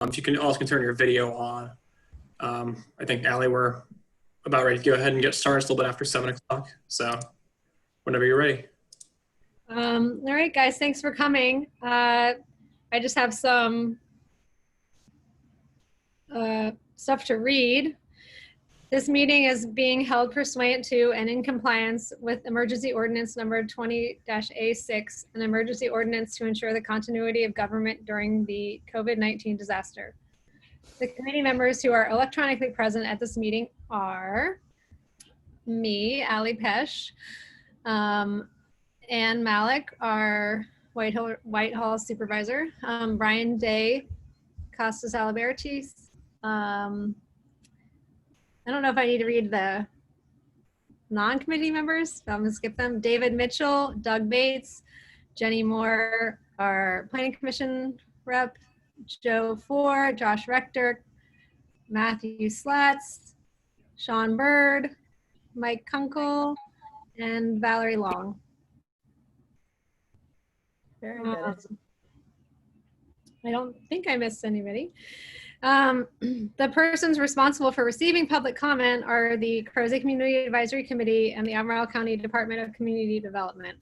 If you can also turn your video on. I think, Allie, we're about ready to go ahead and get started. It's a little bit after 7 o'clock. So whenever you're ready. All right, guys, thanks for coming. I just have some stuff to read. This meeting is being held pursuant to and in compliance with Emergency Ordinance number 20-A6, an emergency ordinance to ensure the continuity of government during the COVID-19 disaster. The committee members who are electronically present at this meeting are me, Allie Pesh, Ann Malik, our Whitehall supervisor, Brian Day, Costas Alibertis. I don't know if I need to read the non-committee members. I'm gonna skip them. David Mitchell, Doug Bates, Jenny Moore, our Planning Commission rep, Joe Ford, Josh Rector, Matthew Slatz, Sean Bird, Mike Kunkel, and Valerie Long. Very good. I don't think I missed anybody. The persons responsible for receiving public comment are the Crozet Community Advisory Committee and the Albemarle County Department of Community Development.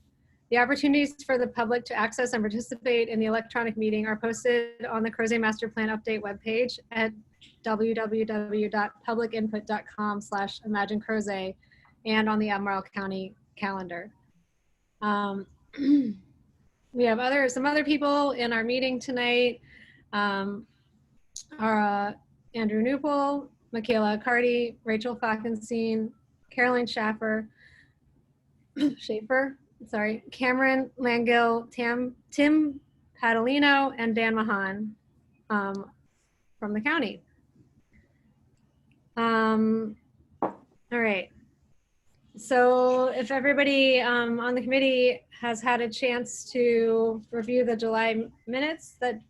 The opportunities for the public to access and participate in the electronic meeting are posted on the Crozet Master Plan Update webpage at www.publicinput.com/imaginecrozet and on the Albemarle County calendar. We have some other people in our meeting tonight. Andrew Newpol, Michaela Carty, Rachel Falkenstein, Caroline Schaefer, Cameron Langill, Tim Padalino, and Dan Mahan from the county. All right. So if everybody on the committee has had a chance to review the July minutes that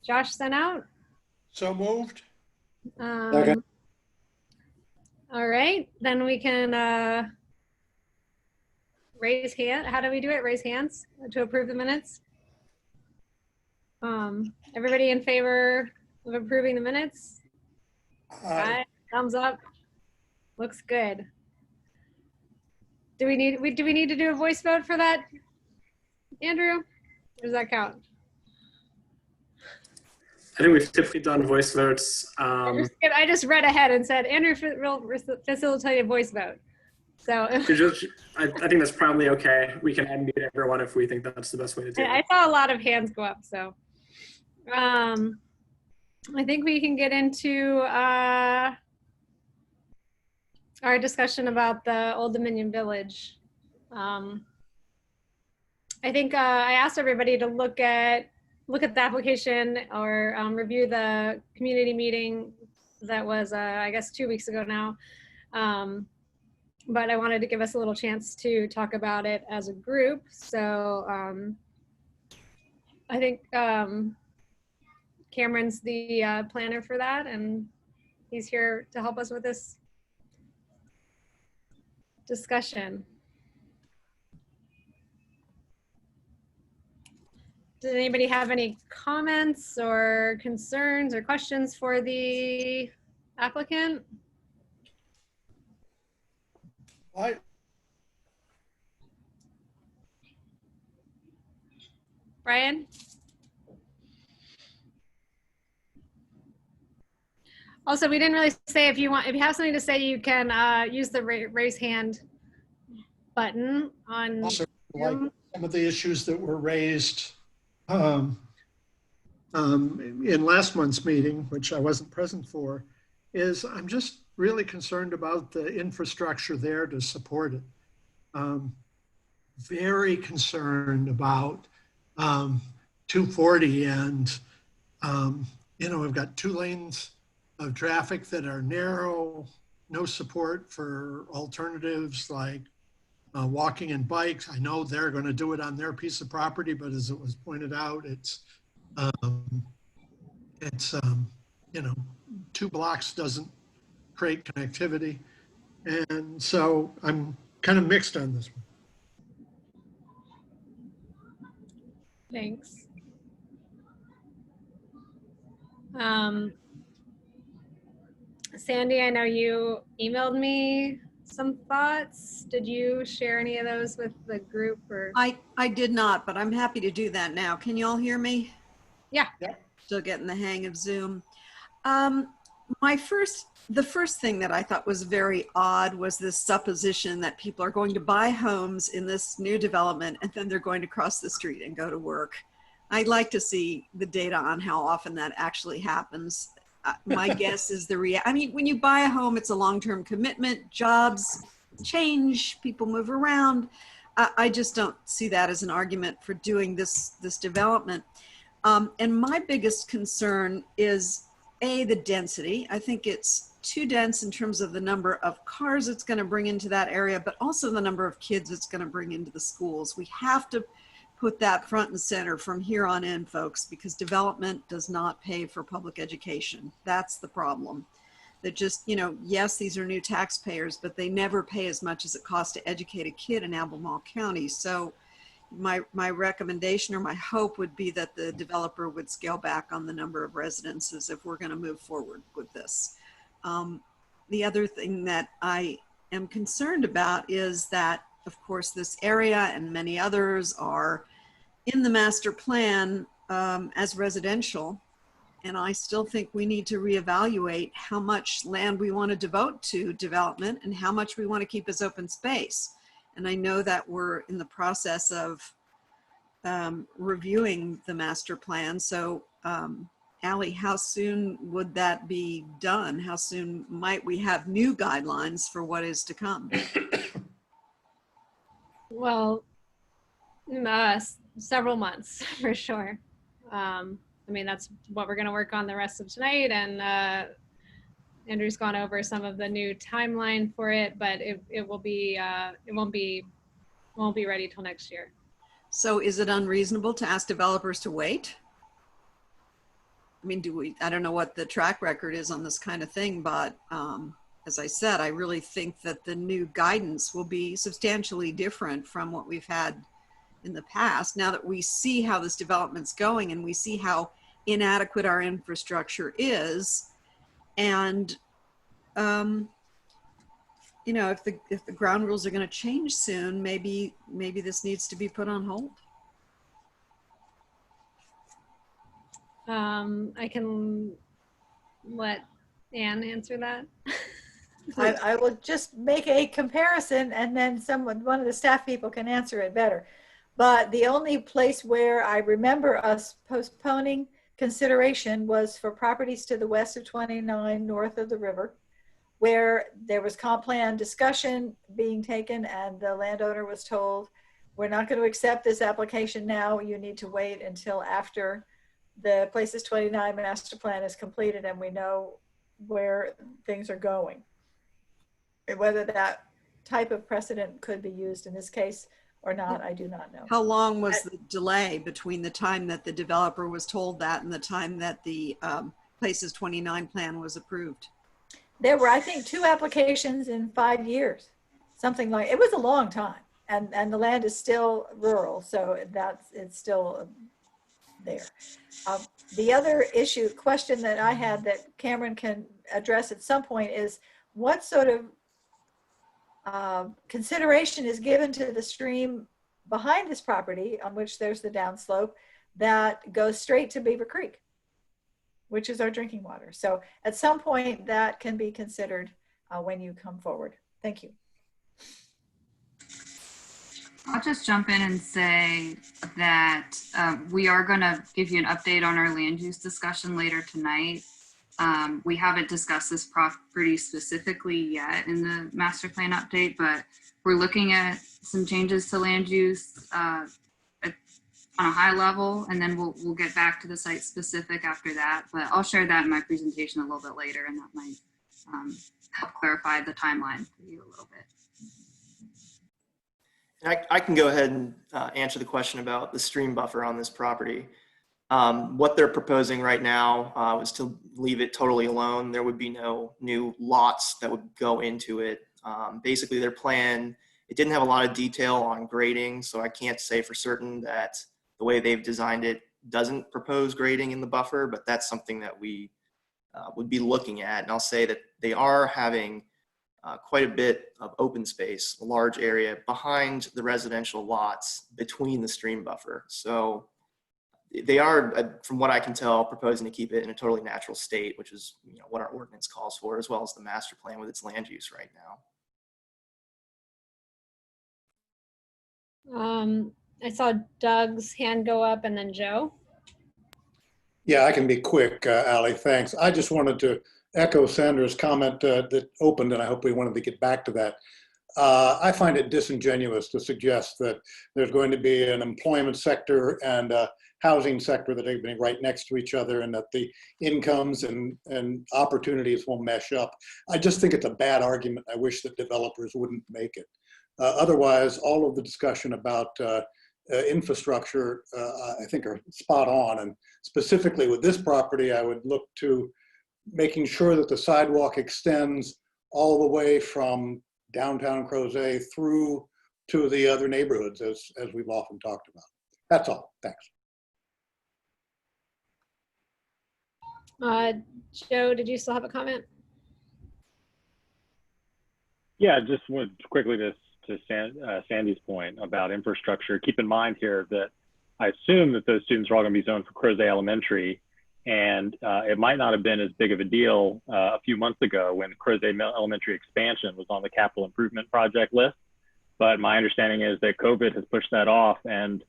Josh sent out. So moved. Okay. All right, then we can raise hand. How do we do it? Raise hands to approve the minutes. Everybody in favor of approving the minutes? Aye. Thumbs up. Looks good. Do we need to do a voice vote for that, Andrew? Or does that count? I think we've typically done voice votes. I just read ahead and said Andrew will facilitate a voice vote. So I think that's probably okay. We can unmute everyone if we think that's the best way to do it. I saw a lot of hands go up, so I think we can get into our discussion about the Old Dominion Village. I think I asked everybody to look at the application or review the community meeting that was, I guess, 2 weeks ago now. But I wanted to give us a little chance to talk about it as a group. So I think Cameron's the planner for that, and he's here to help us with this discussion. Does anybody have any comments or concerns or questions for the applicant? Brian? Also, we didn't really say if you have something to say, you can use the raise hand button on Also, like some of the issues that were raised in last month's meeting, which I wasn't present for, is I'm just really concerned about the infrastructure there to support it. Very concerned about 240 and, we've got 2 lanes of traffic that are narrow, no support for alternatives like walking and bikes. I know they're going to do it on their piece of property, but as it was pointed out, it's 2 blocks doesn't create connectivity. And so I'm kind of mixed on this one. Thanks. Sandy, I know you emailed me some thoughts. Did you share any of those with the group or? I did not, but I'm happy to do that now. Can you all hear me? Yeah. Still getting the hang of Zoom. The first thing that I thought was very odd was this supposition that people are going to buy homes in this new development and then they're going to cross the street and go to work. I'd like to see the data on how often that actually happens. My guess is I mean, when you buy a home, it's a long-term commitment, jobs change, people move around. I just don't see that as an argument for doing this development. And my biggest concern is the density. I think it's too dense in terms of the number of cars it's going to bring into that area, but also the number of kids it's going to bring into the schools. We have to put that front and center from here on in, folks, because development does not pay for public education. That's the problem. That just, yes, these are new taxpayers, but they never pay as much as it costs to educate a kid in Albemarle County. So my recommendation or my hope would be that the developer would scale back on the number of residences if we're going to move forward with this. The other thing that I am concerned about is that, of course, this area and many others are in the master plan as residential. And I still think we need to reevaluate how much land we want to devote to development and how much we want to keep as open space. And I know that we're in the process of reviewing the master plan. So, Allie, how soon would that be done? How soon might we have new guidelines for what is to come? Well, several months for sure. I mean, that's what we're going to work on the rest of tonight. And Andrew's gone over some of the new timeline for it, but it won't be ready till next year. So is it unreasonable to ask developers to wait? I mean, I don't know what the track record is on this kind of thing, but as I said, I really think that the new guidance will be substantially different from what we've had in the past. Now that we see how this development's going and we see how inadequate our infrastructure is, and if the ground rules are going to change soon, maybe this needs to be put on hold. I can let Anne answer that. I will just make a comparison and then one of the staff people can answer it better. But the only place where I remember us postponing consideration was for properties to the west of 29 north of the river, where there was comp plan discussion being taken and the landowner was told, we're not going to accept this application now. You need to wait until after the Places 29 master plan is completed and we know where things are going. Whether that type of precedent could be used in this case or not, I do not know. How long was the delay between the time that the developer was told that and the time that the Places 29 plan was approved? There were, I think, 2 applications in 5 years, something like, it was a long time. And the land is still rural, so it's still there. The other question that I had that Cameron can address at some point is what sort of consideration is given to the stream behind this property on which there's the downslope that goes straight to Beaver Creek, which is our drinking water. So at some point that can be considered when you come forward. Thank you. I'll just jump in and say that we are going to give you an update on our land use discussion later tonight. We haven't discussed this property specifically yet in the master plan update, but we're looking at some changes to land use on a high level, and then we'll get back to the site specific after that. But I'll share that in my presentation a little bit later, and that might help clarify the timeline for you a little bit. I can go ahead and answer the question about the stream buffer on this property. What they're proposing right now is to leave it totally alone. There would be no new lots that would go into it. Basically, their plan, it didn't have a lot of detail on grading, so I can't say for certain that the way they've designed it doesn't propose grading in the buffer, but that's something that we would be looking at. And I'll say that they are having quite a bit of open space, a large area behind the residential lots between the stream buffer. So they are, from what I can tell, proposing to keep it in a totally natural state, which is what our ordinance calls for, as well as the master plan with its land use right now. I saw Doug's hand go up and then Joe. Yeah, I can be quick, Ally, thanks. I just wanted to echo Sandra's comment that opened, and I hope we wanted to get back to that. I find it disingenuous to suggest that there's going to be an employment sector and a housing sector that are going to be right next to each other, and that the incomes and opportunities will mesh up. I just think it's a bad argument. I wish that developers wouldn't make it. Otherwise, all of the discussion about infrastructure, I think, are spot on. And specifically with this property, I would look to making sure that the sidewalk extends all the way from downtown Crozet through to the other neighborhoods, as we've often talked about. That's all. Thanks. Joe, did you still have a comment? Yeah, just wanted quickly to Sandy's point about infrastructure. Keep in mind here that I assume that those students are all going to be zoned for Crozet Elementary, and it might not have been as big of a deal a few months ago when Crozet Elementary expansion was on the capital improvement project list. But my understanding is that COVID has pushed that off, and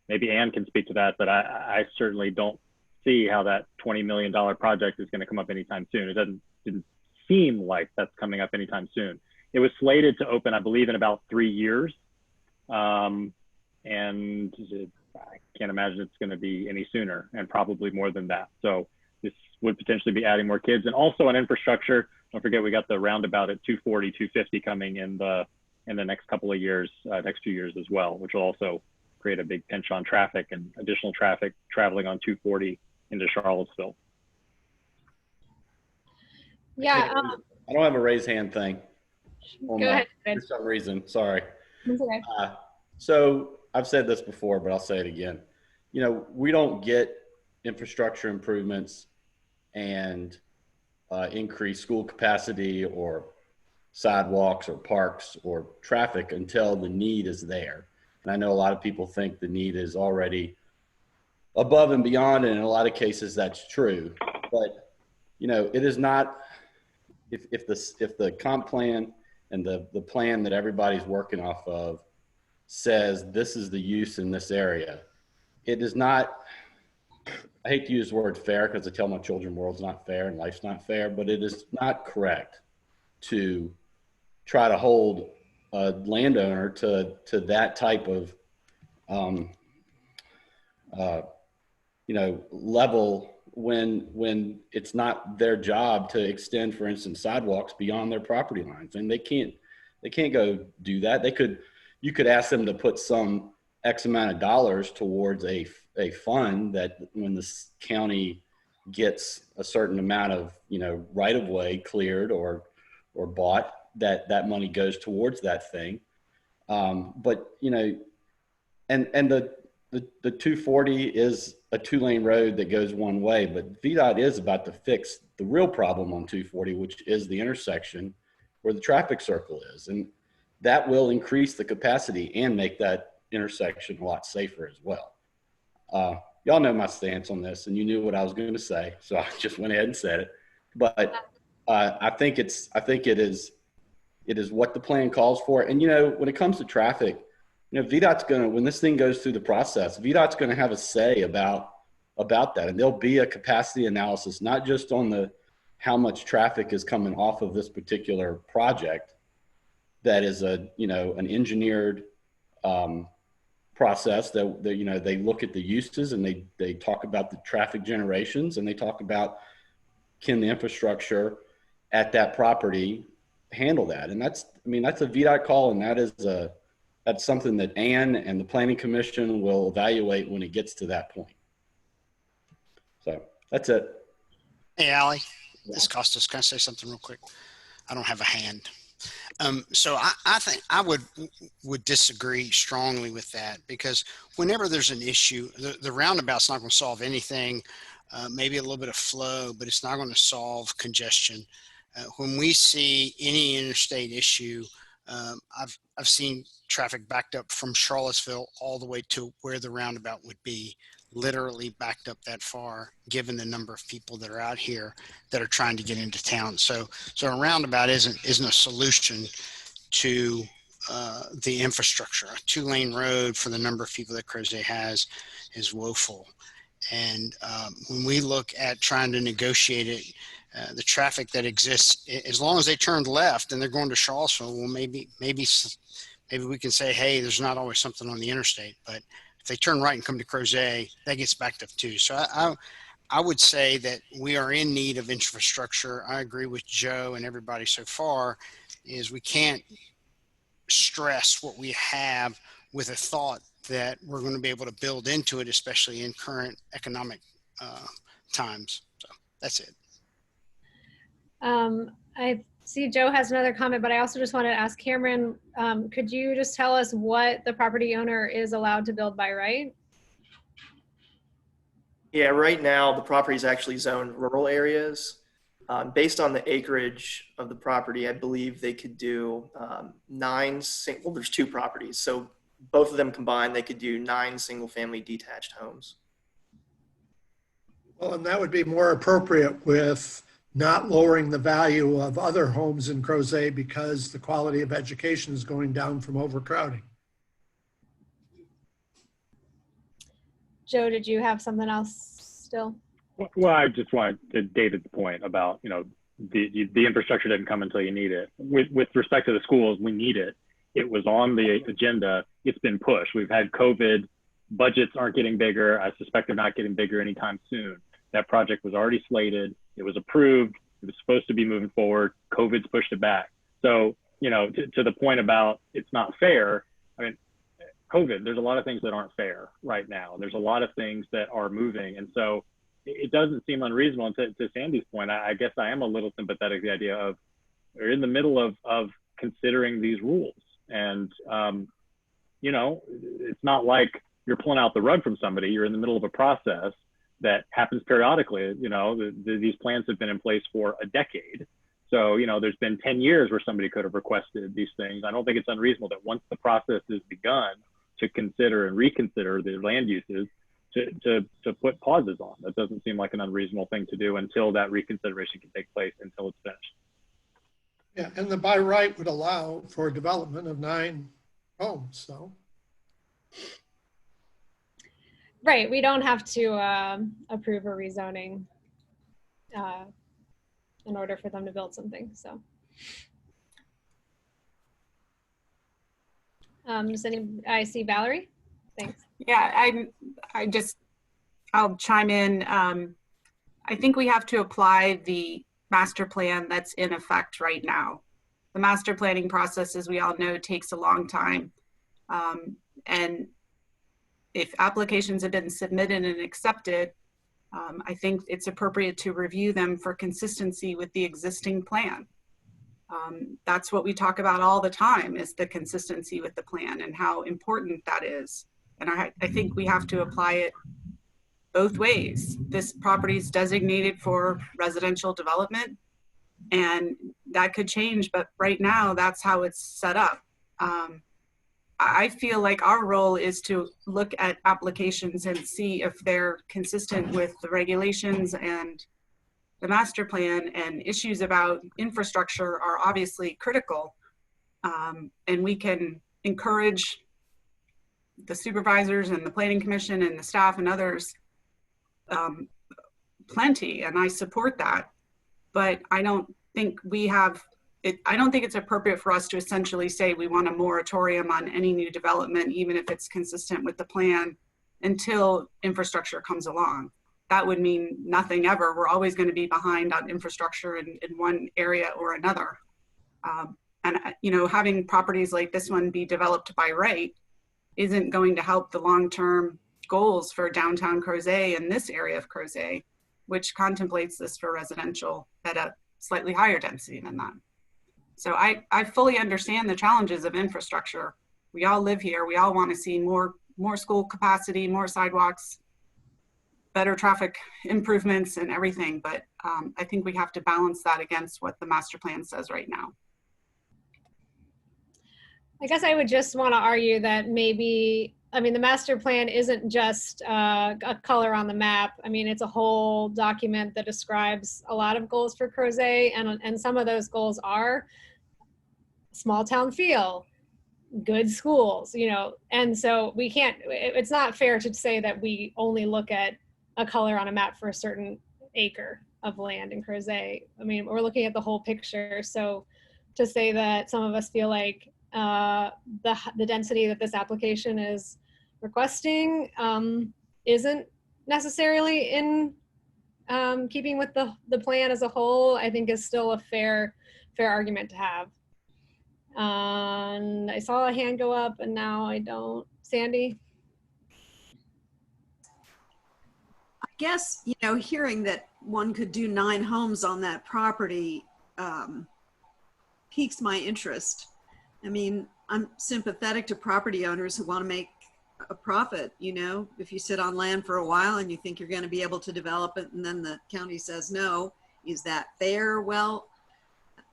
maybe Ann can speak to that, but I certainly don't see how that $20 million project is going to come up anytime soon. It didn't seem like that's coming up anytime soon. It was slated to open, I believe, in about 3 years. And I can't imagine it's going to be any sooner, and probably more than that. So this would potentially be adding more kids. And also on infrastructure, don't forget we got the roundabout at 240, 250 coming in the next couple of years, next 2 years as well, which will also create a big pinch on traffic and additional traffic traveling on 240 into Charlottesville. Yeah. I don't have a raise hand thing. Go ahead. For some reason, sorry. That's okay. So I've said this before, but I'll say it again. We don't get infrastructure improvements and increase school capacity or sidewalks or parks or traffic until the need is there. And I know a lot of people think the need is already above and beyond, and in a lot of cases that's true. But it is not. If the comp plan and the plan that everybody's working off of says this is the use in this area, it is not, I hate to use the word fair because I tell my children world's not fair and life's not fair, but it is not correct to try to hold a landowner to that type of level when it's not their job to extend, for instance, sidewalks beyond their property lines. And they can't go do that. You could ask them to put some X amount of dollars towards a fund that when the county gets a certain amount of, right of way cleared or bought, that money goes towards that thing. But the 240 is a 2-lane road that goes one way, but VDOT is about to fix the real problem on 240, which is the intersection where the traffic circle is. And that will increase the capacity and make that intersection a lot safer as well. Y'all know my stance on this, and you knew what I was going to say, so I just went ahead and said it. But I think it is what the plan calls for. And when it comes to traffic, VDOT's going to, when this thing goes through the process, VDOT's going to have a say about that. And there'll be a capacity analysis, not just on how much traffic is coming off of this particular project. That is an engineered process that they look at the uses and they talk about the traffic generations, and they talk about can the infrastructure at that property handle that. And that's a VDOT call, and that's something that Ann and the Planning Commission will evaluate when it gets to that point. So that's it. Hey, Allie, this is Costas. Can I say something real quick? I don't have a hand. So I think I would disagree strongly with that, because whenever there's an issue, the roundabout's not going to solve anything. Maybe a little bit of flow, but it's not going to solve congestion. When we see any interstate issue, I've seen traffic backed up from Charlottesville all the way to where the roundabout would be, literally backed up that far, given the number of people that are out here that are trying to get into town. So a roundabout isn't a solution to the infrastructure. A 2-lane road for the number of people that Crozet has is woeful. And when we look at trying to negotiate it, the traffic that exists, as long as they turn left and they're going to Charlottesville, well, maybe we can say, hey, there's not always something on the interstate, but if they turn right and come to Crozet, that gets backed up too. So I would say that we are in need of infrastructure. I agree with Joe and everybody so far, is we can't stress what we have with a thought that we're going to be able to build into it, especially in current economic times. So that's it. I see Joe has another comment, but I also just wanted to ask Cameron, could you just tell us what the property owner is allowed to build by right? Yeah, right now the property is actually zoned rural areas. Based on the acreage of the property, I believe they could do well, there's 2 properties. So both of them combined, they could do 9 single-family detached homes. Well, and that would be more appropriate with not lowering the value of other homes in Crozet because the quality of education is going down from overcrowding. Joe, did you have something else still? Well, I just wanted to David's point about, the infrastructure didn't come until you need it. With respect to the schools, we need it. It was on the agenda. It's been pushed. We've had COVID. Budgets aren't getting bigger. I suspect they're not getting bigger anytime soon. That project was already slated. It was approved. It was supposed to be moving forward. COVID's pushed it back. So, to the point about it's not fair, I mean, COVID, there's a lot of things that aren't fair right now. There's a lot of things that are moving. And so it doesn't seem unreasonable. And to Sandy's point, I guess I am a little sympathetic to the idea of we're in the middle of considering these rules. And, it's not like you're pulling out the rug from somebody. You're in the middle of a process that happens periodically. These plans have been in place for a decade. So, there's been 10 years where somebody could have requested these things. I don't think it's unreasonable that once the process is begun to consider and reconsider the land uses, to put pauses on. That doesn't seem like an unreasonable thing to do until that reconsideration can take place, until it's finished. Yeah, and the by right would allow for development of 9 homes, so. Right, we don't have to approve a rezoning in order for them to build something, so. I see Valerie, thanks. Yeah, I'll chime in. I think we have to apply the master plan that's in effect right now. The master planning process, as we all know, takes a long time. And if applications have been submitted and accepted, I think it's appropriate to review them for consistency with the existing plan. That's what we talk about all the time, is the consistency with the plan and how important that is. And I think we have to apply it both ways. This property is designated for residential development, and that could change, but right now that's how it's set up. I feel like our role is to look at applications and see if they're consistent with the regulations and the master plan, and issues about infrastructure are obviously critical. And we can encourage the supervisors and the planning commission and the staff and others plenty, and I support that. But I don't think we have it. I don't think it's appropriate for us to essentially say we want a moratorium on any new development, even if it's consistent with the plan, until infrastructure comes along. That would mean nothing ever. We're always going to be behind on infrastructure in one area or another. And having properties like this one be developed by right isn't going to help the long-term goals for downtown Crozet and this area of Crozet, which contemplates this for residential at a slightly higher density than that. So I fully understand the challenges of infrastructure. We all live here. We all want to see more school capacity, more sidewalks, better traffic improvements and everything. But I think we have to balance that against what the master plan says right now. I guess I would just want to argue that maybe, I mean, the master plan isn't just a color on the map. I mean, it's a whole document that describes a lot of goals for Crozet, and some of those goals are small town feel, good schools, you know, and so we can't, it's not fair to say that we only look at a color on a map for a certain acre of land in Crozet. I mean, we're looking at the whole picture. So to say that some of us feel like the density that this application is requesting isn't necessarily in keeping with the plan as a whole, I think is still a fair argument to have. And I saw a hand go up and now I don't. Sandy? I guess, you know, hearing that one could do 9 homes on that property piques my interest. I mean, I'm sympathetic to property owners who want to make a profit. You know, if you sit on land for a while and you think you're going to be able to develop it and then the county says no, is that fair? Well,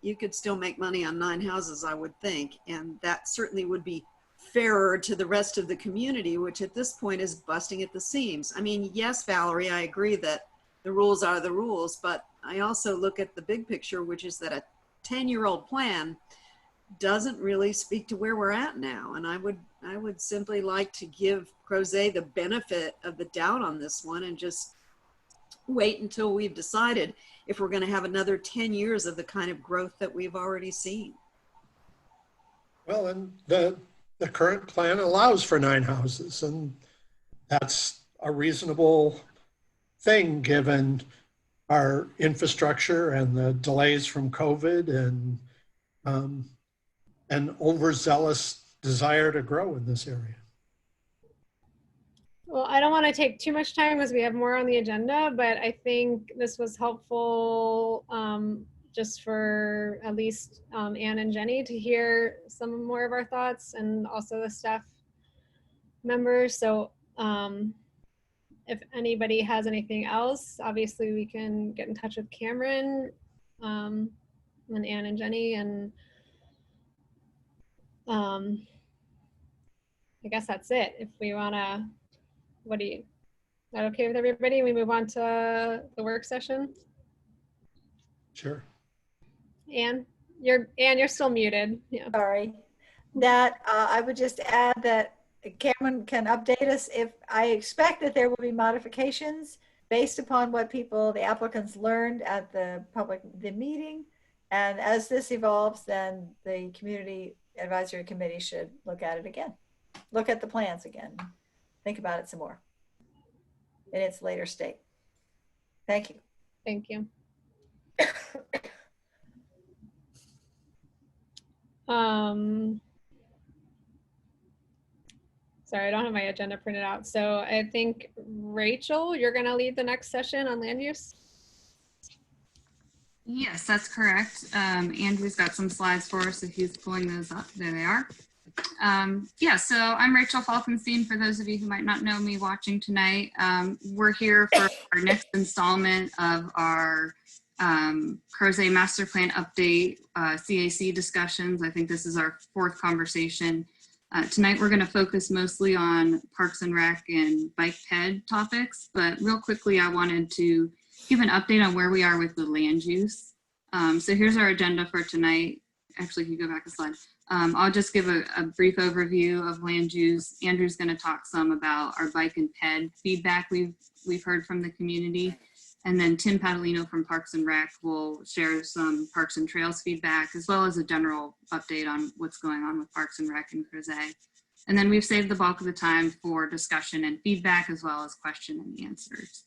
you could still make money on 9 houses, I would think. And that certainly would be fairer to the rest of the community, which at this point is busting at the seams. I mean, yes, Valerie, I agree that the rules are the rules, but I also look at the big picture, which is that a 10-year-old plan doesn't really speak to where we're at now. And I would simply like to give Crozet the benefit of the doubt on this one and just wait until we've decided if we're going to have another 10 years of the kind of growth that we've already seen. Well, and the current plan allows for 9 houses, and that's a reasonable thing given our infrastructure and the delays from COVID and an overzealous desire to grow in this area. Well, I don't want to take too much time as we have more on the agenda, but I think this was helpful just for at least Anne and Jenny to hear some more of our thoughts, and also the staff members. So if anybody has anything else, obviously we can get in touch with Cameron and Anne and Jenny, and I guess that's it. If we want to, is that okay with everybody? We move on to the work session. Sure. Anne, you're still muted. Yeah. Sorry. That I would just add that Cameron can update us if I expect that there will be modifications based upon what the applicants learned at the meeting. And as this evolves, then the community advisory committee should look at it again. Look at the plans again. Think about it some more in its later state. Thank you. Thank you. Sorry, I don't have my agenda printed out. So I think, Rachel, you're going to lead the next session on land use? Yes, that's correct. Andrew's got some slides for us if he's pulling those up. There they are. Yeah, so I'm Rachel Falkenstein, for those of you who might not know me watching tonight. We're here for our next installment of our Crozet Master Plan Update CAC discussions. I think this is our 4th conversation. Tonight we're going to focus mostly on Parks and Rec and bike ped topics, but real quickly I wanted to give an update on where we are with the land use. So here's our agenda for tonight. Actually, if you go back a slide, I'll just give a brief overview of land use. Andrew's going to talk some about our bike and ped feedback we've heard from the community. And then Tim Padalino from Parks and Rec will share some Parks and Trails feedback, as well as a general update on what's going on with Parks and Rec and Crozet. And then we've saved the bulk of the time for discussion and feedback, as well as question and answers.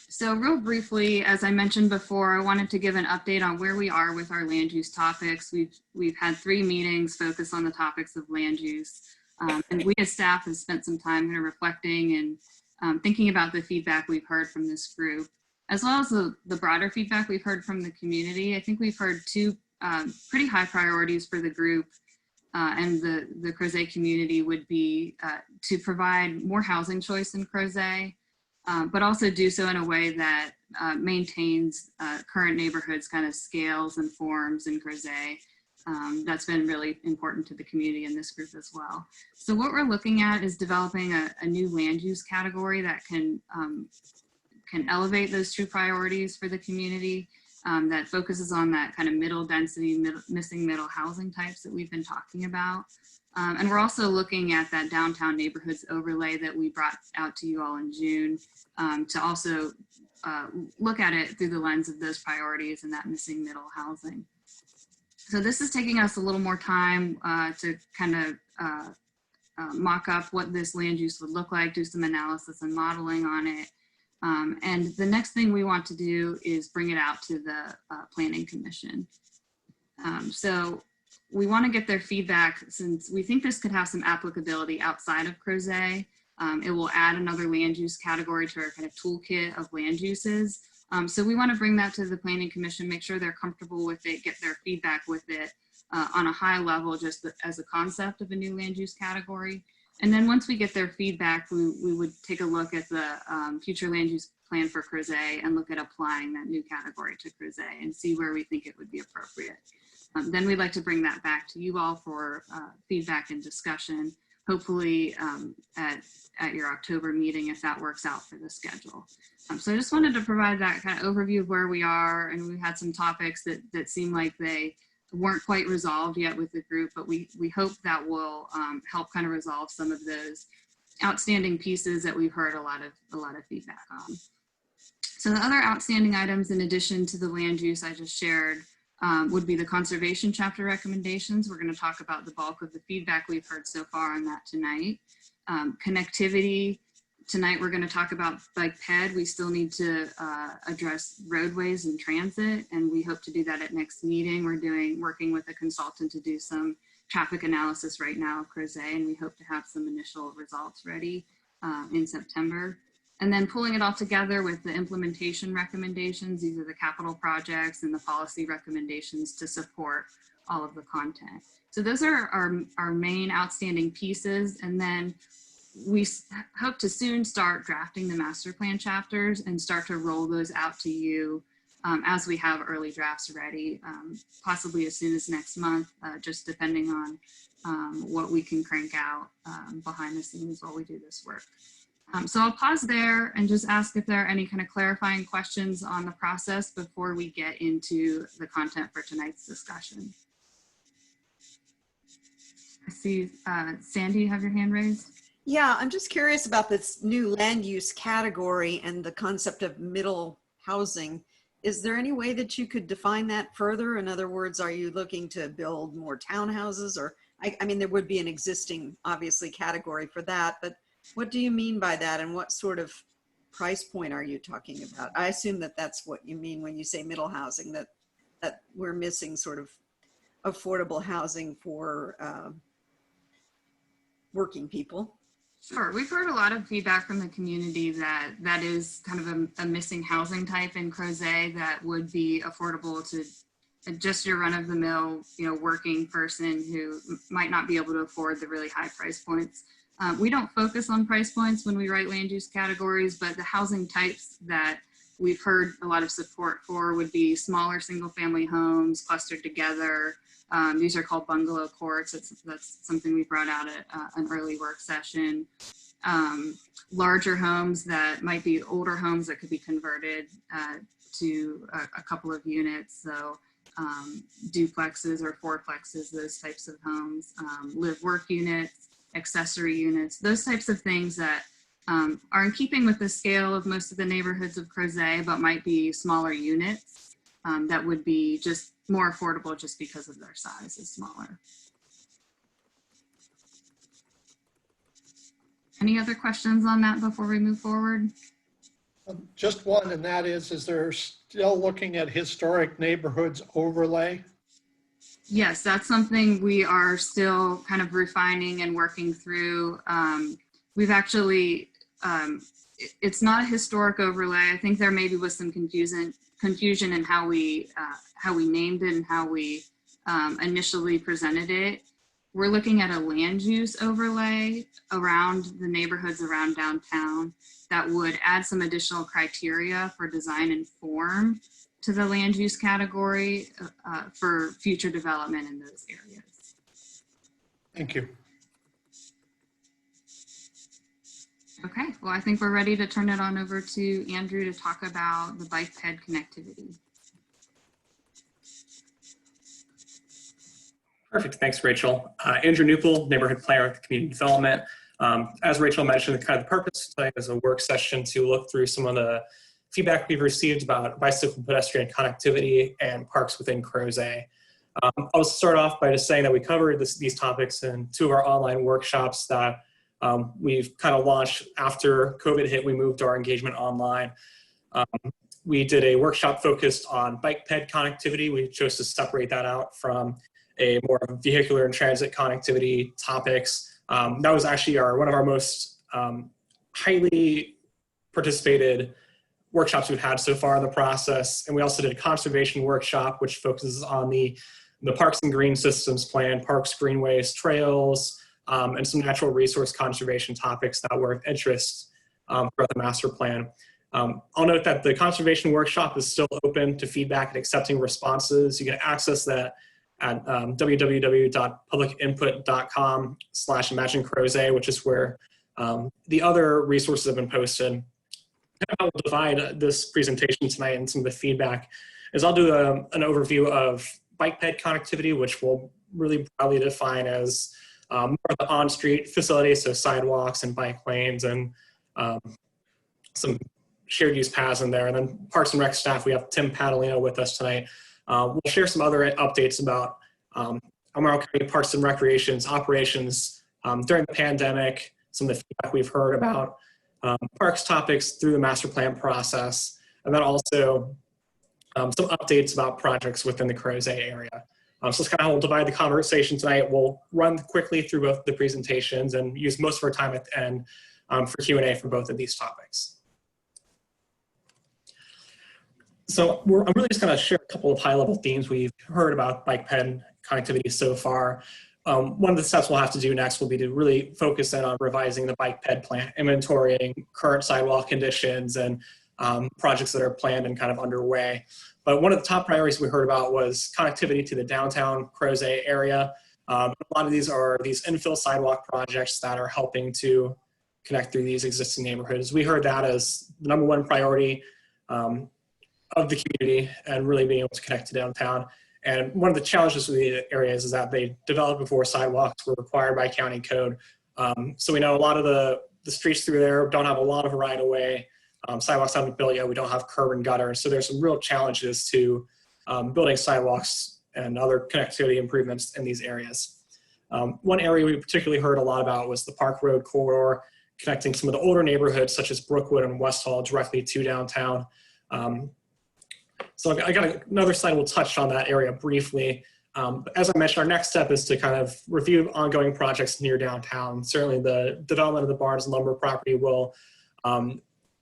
So real briefly, as I mentioned before, I wanted to give an update on where we are with our land use topics. We've had 3 meetings focused on the topics of land use. And we as staff have spent some time here reflecting and thinking about the feedback we've heard from this group, as well as the broader feedback we've heard from the community. I think we've heard two pretty high priorities for the group and the Crozet community would be to provide more housing choice in Crozet, but also do so in a way that maintains current neighborhoods kind of scales and forms in Crozet. That's been really important to the community and this group as well. So what we're looking at is developing a new land use category that can elevate those two priorities for the community, that focuses on that kind of middle density, missing middle housing types that we've been talking about. And we're also looking at that downtown neighborhoods overlay that we brought out to you all in June, to also look at it through the lens of those priorities and that missing middle housing. So this is taking us a little more time to kind of mock up what this land use would look like, do some analysis and modeling on it. And the next thing we want to do is bring it out to the Planning Commission. So we want to get their feedback, since we think this could have some applicability outside of Crozet. It will add another land use category to our kind of toolkit of land uses. So we want to bring that to the Planning Commission, make sure they're comfortable with it, get their feedback with it on a high level, just as a concept of a new land use category. And then once we get their feedback, we would take a look at the future land use plan for Crozet and look at applying that new category to Crozet and see where we think it would be appropriate. Then we'd like to bring that back to you all for feedback and discussion, hopefully at your October meeting, if that works out for the schedule. So I just wanted to provide that kind of overview of where we are, and we had some topics that seem like they weren't quite resolved yet with the group, but we hope that will help kind of resolve some of those outstanding pieces that we've heard a lot of feedback on. So the other outstanding items, in addition to the land use I just shared, would be the conservation chapter recommendations. We're going to talk about the bulk of the feedback we've heard so far on that tonight. Connectivity. Tonight we're going to talk about bike ped. We still need to address roadways and transit, and we hope to do that at next meeting. We're working with a consultant to do some traffic analysis right now of Crozet, and we hope to have some initial results ready in September. And then pulling it all together with the implementation recommendations. These are the capital projects and the policy recommendations to support all of the content. So those are our main outstanding pieces. And then we hope to soon start drafting the master plan chapters and start to roll those out to you as we have early drafts ready, possibly as soon as next month, just depending on what we can crank out behind the scenes while we do this work. So I'll pause there and just ask if there are any kind of clarifying questions on the process before we get into the content for tonight's discussion. I see, Sandy, you have your hand raised. Yeah, I'm just curious about this new land use category and the concept of middle housing. Is there any way that you could define that further? In other words, are you looking to build more townhouses? Or, I mean, there would be an existing, obviously, category for that, but what do you mean by that, and what sort of price point are you talking about? I assume that that's what you mean when you say middle housing, that we're missing sort of affordable housing for working people. Sure, we've heard a lot of feedback from the community that is kind of a missing housing type in Crozet that would be affordable to just your run-of-the-mill, working person who might not be able to afford the really high price points. We don't focus on price points when we write land use categories, but the housing types that we've heard a lot of support for would be smaller single-family homes clustered together. These are called bungalow courts. That's something we brought out at an early work session. Larger homes that might be older homes that could be converted to a couple of units. So duplexes or fourplexes, those types of homes, live-work units, accessory units, those types of things that are in keeping with the scale of most of the neighborhoods of Crozet, but might be smaller units that would be just more affordable just because of their size is smaller. Any other questions on that before we move forward? Just one, and that is there still looking at historic neighborhoods overlay? Yes, that's something we are still kind of refining and working through. We've actually, it's not a historic overlay. I think there maybe was some confusion confusion in how we named it and how we initially presented it. We're looking at a land use overlay around the neighborhoods around downtown that would add some additional criteria for design and form to the land use category for future development in those areas. Thank you. Okay, well, I think we're ready to turn it on over to Andrew to talk about the bike ped connectivity. Perfect. Thanks, Rachel. Andrew Newpel, neighborhood planner with community development. As Rachel mentioned, the purpose today is a work session to look through some of the feedback we've received about bicycle pedestrian connectivity and parks within Crozet. I'll start off by just saying that we covered these topics in 2 of our online workshops that we've kind of launched after COVID hit. We moved our engagement online. We did a workshop focused on bike ped connectivity. We chose to separate that out from a more vehicular and transit connectivity topics. That was actually one of our most highly participated workshops we've had so far in the process. And we also did a conservation workshop, which focuses on the Parks and Green Systems Plan, parks, greenways, trails, and some natural resource conservation topics that were of interest throughout the master plan. I'll note that the conservation workshop is still open to feedback and accepting responses. You can access that at www.publicinput.com/imaginecrozet, which is where the other resources have been posted. I will divide this presentation tonight and some of the feedback is I'll do an overview of bike ped connectivity, which we'll really broadly define as more of the on-street facilities, so sidewalks and bike lanes and some shared use paths in there. And then Parks and Rec staff, we have Tim Padalino with us tonight. We'll share some other updates about Almaro County Parks and Recreation's operations during the pandemic, some of the feedback we've heard about parks topics through the master plan process, and then also some updates about projects within the Crozet area. So that's kind of how we'll divide the conversation tonight. We'll run quickly through both the presentations and use most of our time at the end for Q&A for both of these topics. So I'm really just going to share a couple of high-level themes we've heard about bike ped connectivity so far. One of the steps we'll have to do next will be to really focus in on revising the bike ped plan, inventorying current sidewalk conditions and projects that are planned and kind of underway. But one of the top priorities we heard about was connectivity to the downtown Crozet area. A lot of these are these infill sidewalk projects that are helping to connect through these existing neighborhoods. We heard that as the #1 priority of the community and really being able to connect to downtown. And one of the challenges with the areas is that they developed before sidewalks were required by county code. So we know a lot of the streets through there don't have a lot of right of way. Sidewalks haven't been built yet. We don't have curb and gutter. So there's some real challenges to building sidewalks and other connectivity improvements in these areas. One area we particularly heard a lot about was the Park Road corridor, connecting some of the older neighborhoods such as Brookwood and West Hall directly to downtown. So I got another slide we'll touch on that area briefly. But as I mentioned, our next step is to kind of review ongoing projects near downtown. Certainly the development of the Barnes and Lumber property will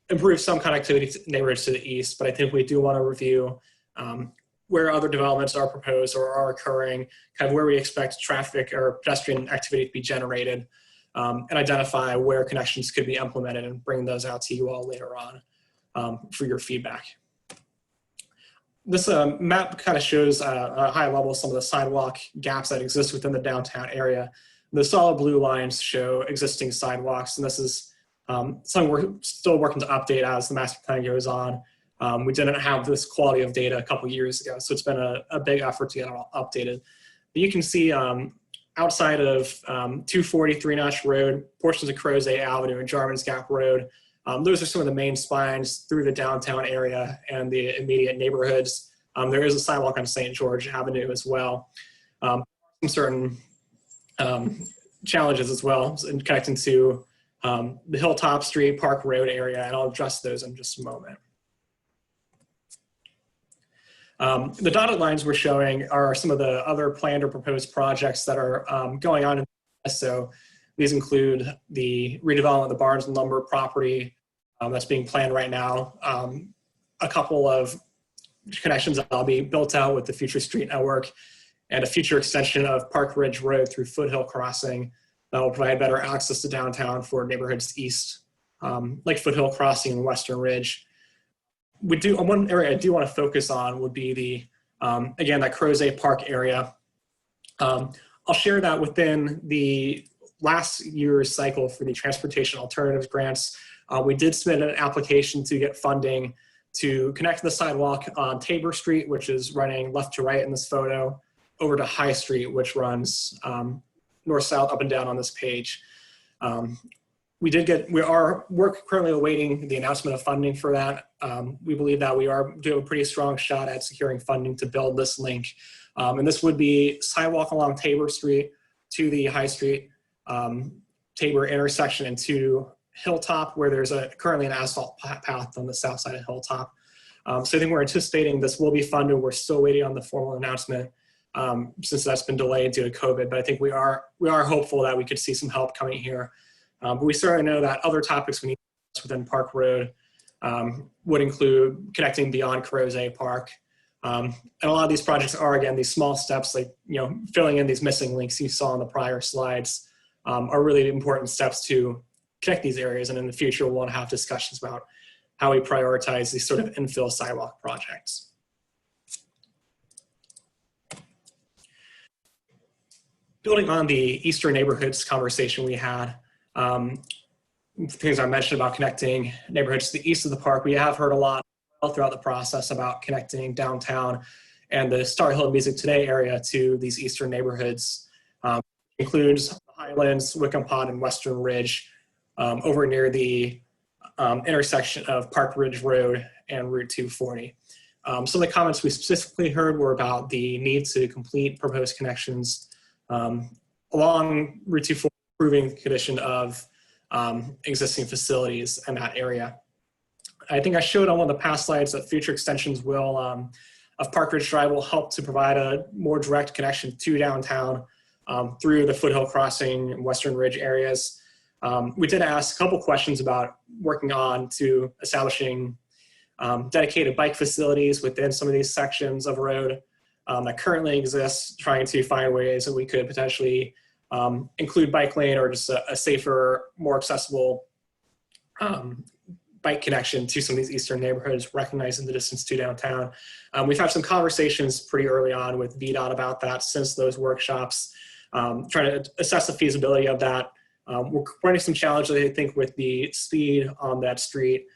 improve some connectivity to neighborhoods to the east, but I think we do want to review where other developments are proposed or are occurring, kind of where we expect traffic or pedestrian activity to be generated, and identify where connections could be implemented and bring those out to you all later on for your feedback. This map kind of shows at a high level some of the sidewalk gaps that exist within the downtown area. The solid blue lines show existing sidewalks, and this is something we're still working to update as the master plan goes on. We didn't have this quality of data a couple years ago, so it's been a big effort to get it all updated. But you can see outside of 243 Notch Road, portions of Crozet Avenue and Jarman's Gap Road, those are some of the main spines through the downtown area and the immediate neighborhoods. There is a sidewalk on St. George Avenue as well. Some certain challenges as well in connecting to the Hilltop Street, Park Road area, and I'll address those in just a moment. The dotted lines we're showing are some of the other planned or proposed projects that are going on. So these include the redevelopment of the Barnes and Lumber property that's being planned right now. A couple of connections that'll be built out with the future street network and a future extension of Park Ridge Road through Foothill Crossing that will provide better access to downtown for neighborhoods east, like Foothill Crossing and Western Ridge. One area I do want to focus on would be the, again, that Crozet Park area. I'll share that within the last year's cycle for the Transportation Alternatives Grants, we did submit an application to get funding to connect the sidewalk on Tabor Street, which is running left to right in this photo, over to High Street, which runs north-south, up and down on this page. We're currently awaiting the announcement of funding for that. We believe that we do a pretty strong shot at securing funding to build this link. And this would be sidewalk along Tabor Street to the High Street, Tabor intersection, and to Hilltop, where there's currently an asphalt path on the south side of Hilltop. So I think we're anticipating this will be funded. We're still waiting on the formal announcement since that's been delayed due to COVID, but I think we are hopeful that we could see some help coming here. But we certainly know that other topics we need to within Park Road would include connecting beyond Crozet Park. And a lot of these projects are, again, these small steps, like, filling in these missing links you saw on the prior slides are really important steps to connect these areas. And in the future, we'll want to have discussions about how we prioritize these sort of infill sidewalk projects. Building on the Eastern neighborhoods conversation we had, things I mentioned about connecting neighborhoods to the east of the park, we have heard a lot throughout the process about connecting downtown and the Star Hill Music Today area to these eastern neighborhoods. Includes Highlands, Wickham Pond, and Western Ridge over near the intersection of Park Ridge Road and Route 240. Some of the comments we specifically heard were about the need to complete proposed connections along Route 240, improving the condition of existing facilities in that area. I think I showed on one of the past slides that future extensions of Park Ridge Drive will help to provide a more direct connection to downtown through the Foothill Crossing and Western Ridge areas. We did ask a couple questions about working on to establishing dedicated bike facilities within some of these sections of road that currently exist, trying to find ways that we could potentially include bike lane or just a safer, more accessible bike connection to some of these eastern neighborhoods, recognizing the distance to downtown. We've had some conversations pretty early on with VDOT about that since those workshops, trying to assess the feasibility of that. We're running some challenges, I think, with the speed on that street,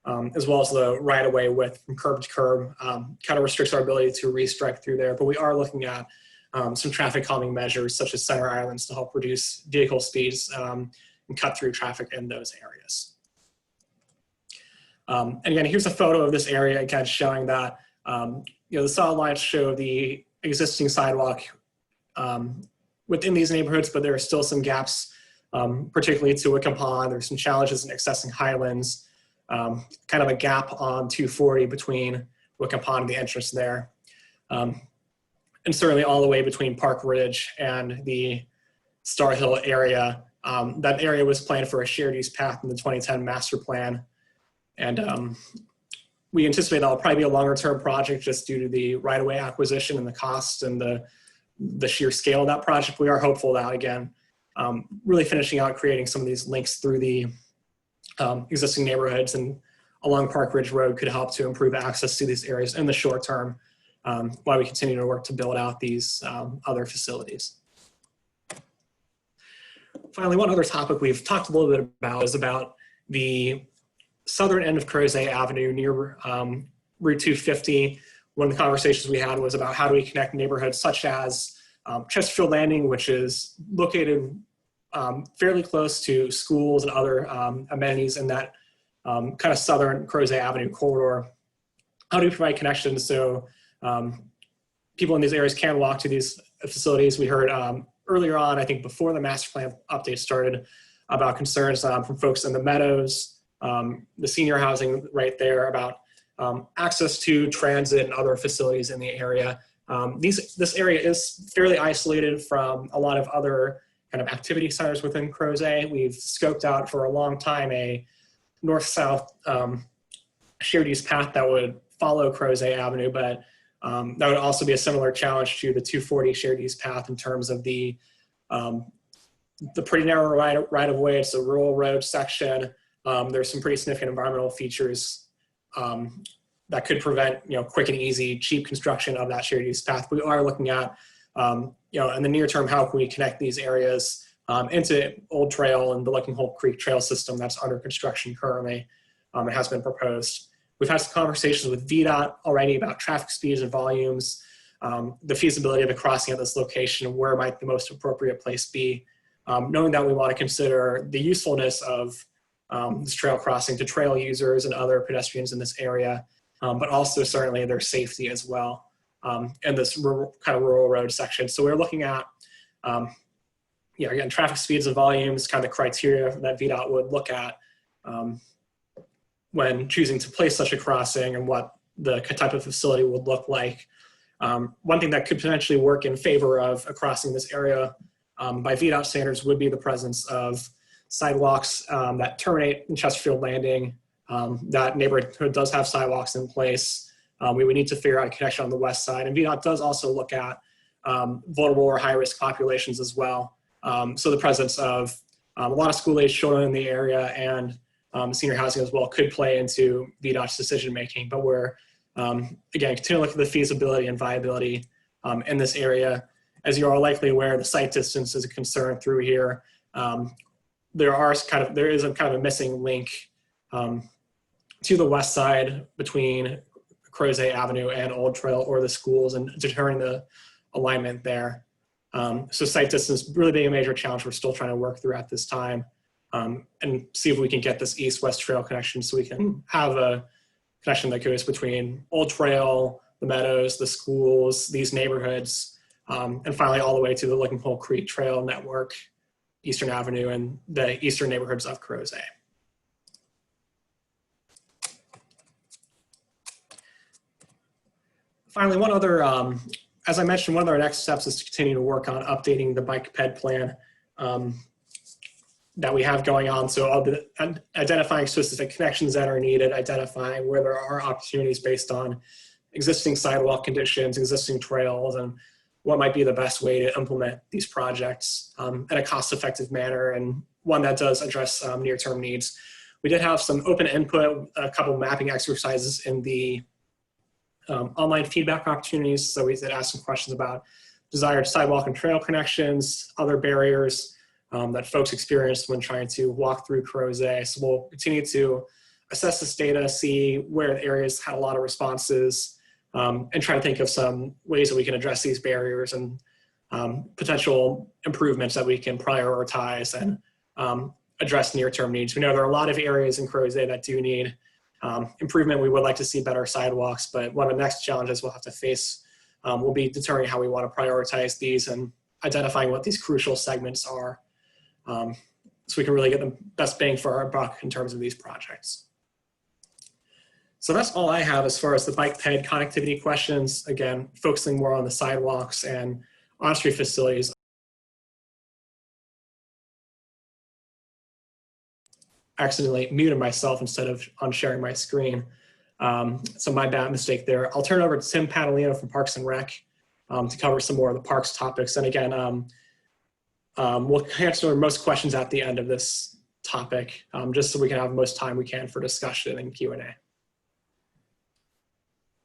as well as the right-of-way width from curb to curb, kind of restricts our ability to restrike through there. But we are looking at some traffic calming measures, such as center islands, to help reduce vehicle speeds and cut through traffic in those areas. And again, here's a photo of this area, again, showing that the solid lines show the existing sidewalk within these neighborhoods, but there are still some gaps, particularly to Wickham Pond. There's some challenges in accessing Highlands, kind of a gap on 240 between Wickham Pond and the entrance there. And certainly all the way between Park Ridge and the Star Hill area. That area was planned for a shared use path in the 2010 master plan. And we anticipate that will probably be a longer term project just due to the right-of-way acquisition and the cost and the sheer scale of that project. We are hopeful that, again, really finishing out creating some of these links through the existing neighborhoods and along Park Ridge Road could help to improve access to these areas in the short term while we continue to work to build out these other facilities. Finally, one other topic we've talked a little bit about is about the southern end of Crozet Avenue near Route 250. One of the conversations we had was about how do we connect neighborhoods such as Chesterfield Landing, which is located fairly close to schools and other amenities in that kind of southern Crozet Avenue corridor. How do we provide connections so people in these areas can walk to these facilities? We heard earlier on, I think before the master plan update started, about concerns from folks in the Meadows, the senior housing right there, about access to transit and other facilities in the area. This area is fairly isolated from a lot of other kind of activity centers within Crozet. We've scoped out for a long time a north-south shared use path that would follow Crozet Avenue, but that would also be a similar challenge to the 240 shared use path in terms of the pretty narrow right of way. It's a rural road section. There's some pretty significant environmental features that could prevent, quick and easy, cheap construction of that shared use path. We are looking at, in the near term, how can we connect these areas into Old Trail and the Licking Hole Creek Trail system that's under construction currently. It has been proposed. We've had some conversations with VDOT already about traffic speeds and volumes, the feasibility of a crossing at this location, where might the most appropriate place be, knowing that we want to consider the usefulness of this trail crossing to trail users and other pedestrians in this area, but also certainly their safety as well in this kind of rural road section. So we're looking at, again, traffic speeds and volumes, kind of the criteria that VDOT would look at when choosing to place such a crossing and what the type of facility would look like. One thing that could potentially work in favor of a crossing in this area by VDOT standards would be the presence of sidewalks that terminate in Chesterfield Landing. That neighborhood does have sidewalks in place. We would need to figure out a connection on the west side. And VDOT does also look at vulnerable or high-risk populations as well. So the presence of a lot of school-aged children in the area and senior housing as well could play into VDOT's decision-making. But we're, again, continuing to look at the feasibility and viability in this area. As you are likely aware, the site distance is a concern through here. There is a kind of a missing link to the west side between Crozet Avenue and Old Trail or the schools, and determining the alignment there. So site distance really being a major challenge we're still trying to work through at this time, and see if we can get this east-west trail connection so we can have a connection that goes between Old Trail, the meadows, the schools, these neighborhoods, and finally all the way to the Licking Hole Creek Trail network, Eastern Avenue, and the eastern neighborhoods of Crozet. Finally, one other, as I mentioned, one of our next steps is to continue to work on updating the bike ped plan that we have going on. So I'll be identifying specific connections that are needed, identifying where there are opportunities based on existing sidewalk conditions, existing trails, and what might be the best way to implement these projects in a cost-effective manner, and one that does address near-term needs. We did have some open input, a couple mapping exercises in the online feedback opportunities. So we did ask some questions about desired sidewalk and trail connections, other barriers that folks experienced when trying to walk through Crozet. So we'll continue to assess this data, see where the areas had a lot of responses, and try to think of some ways that we can address these barriers and potential improvements that we can prioritize and address near-term needs. We know there are a lot of areas in Crozet that do need improvement. We would like to see better sidewalks, but one of the next challenges we'll have to face will be determining how we want to prioritize these and identifying what these crucial segments are, so we can really get the best bang for our buck in terms of these projects. So that's all I have as far as the bike ped connectivity questions. Again, focusing more on the sidewalks and on-street facilities. Accidentally muted myself instead of unsharing my screen. So my bad mistake there. I'll turn it over to Tim Padalino from Parks and Rec to cover some more of the parks topics. And again, we'll answer most questions at the end of this topic, just so we can have the most time we can for discussion and Q&A.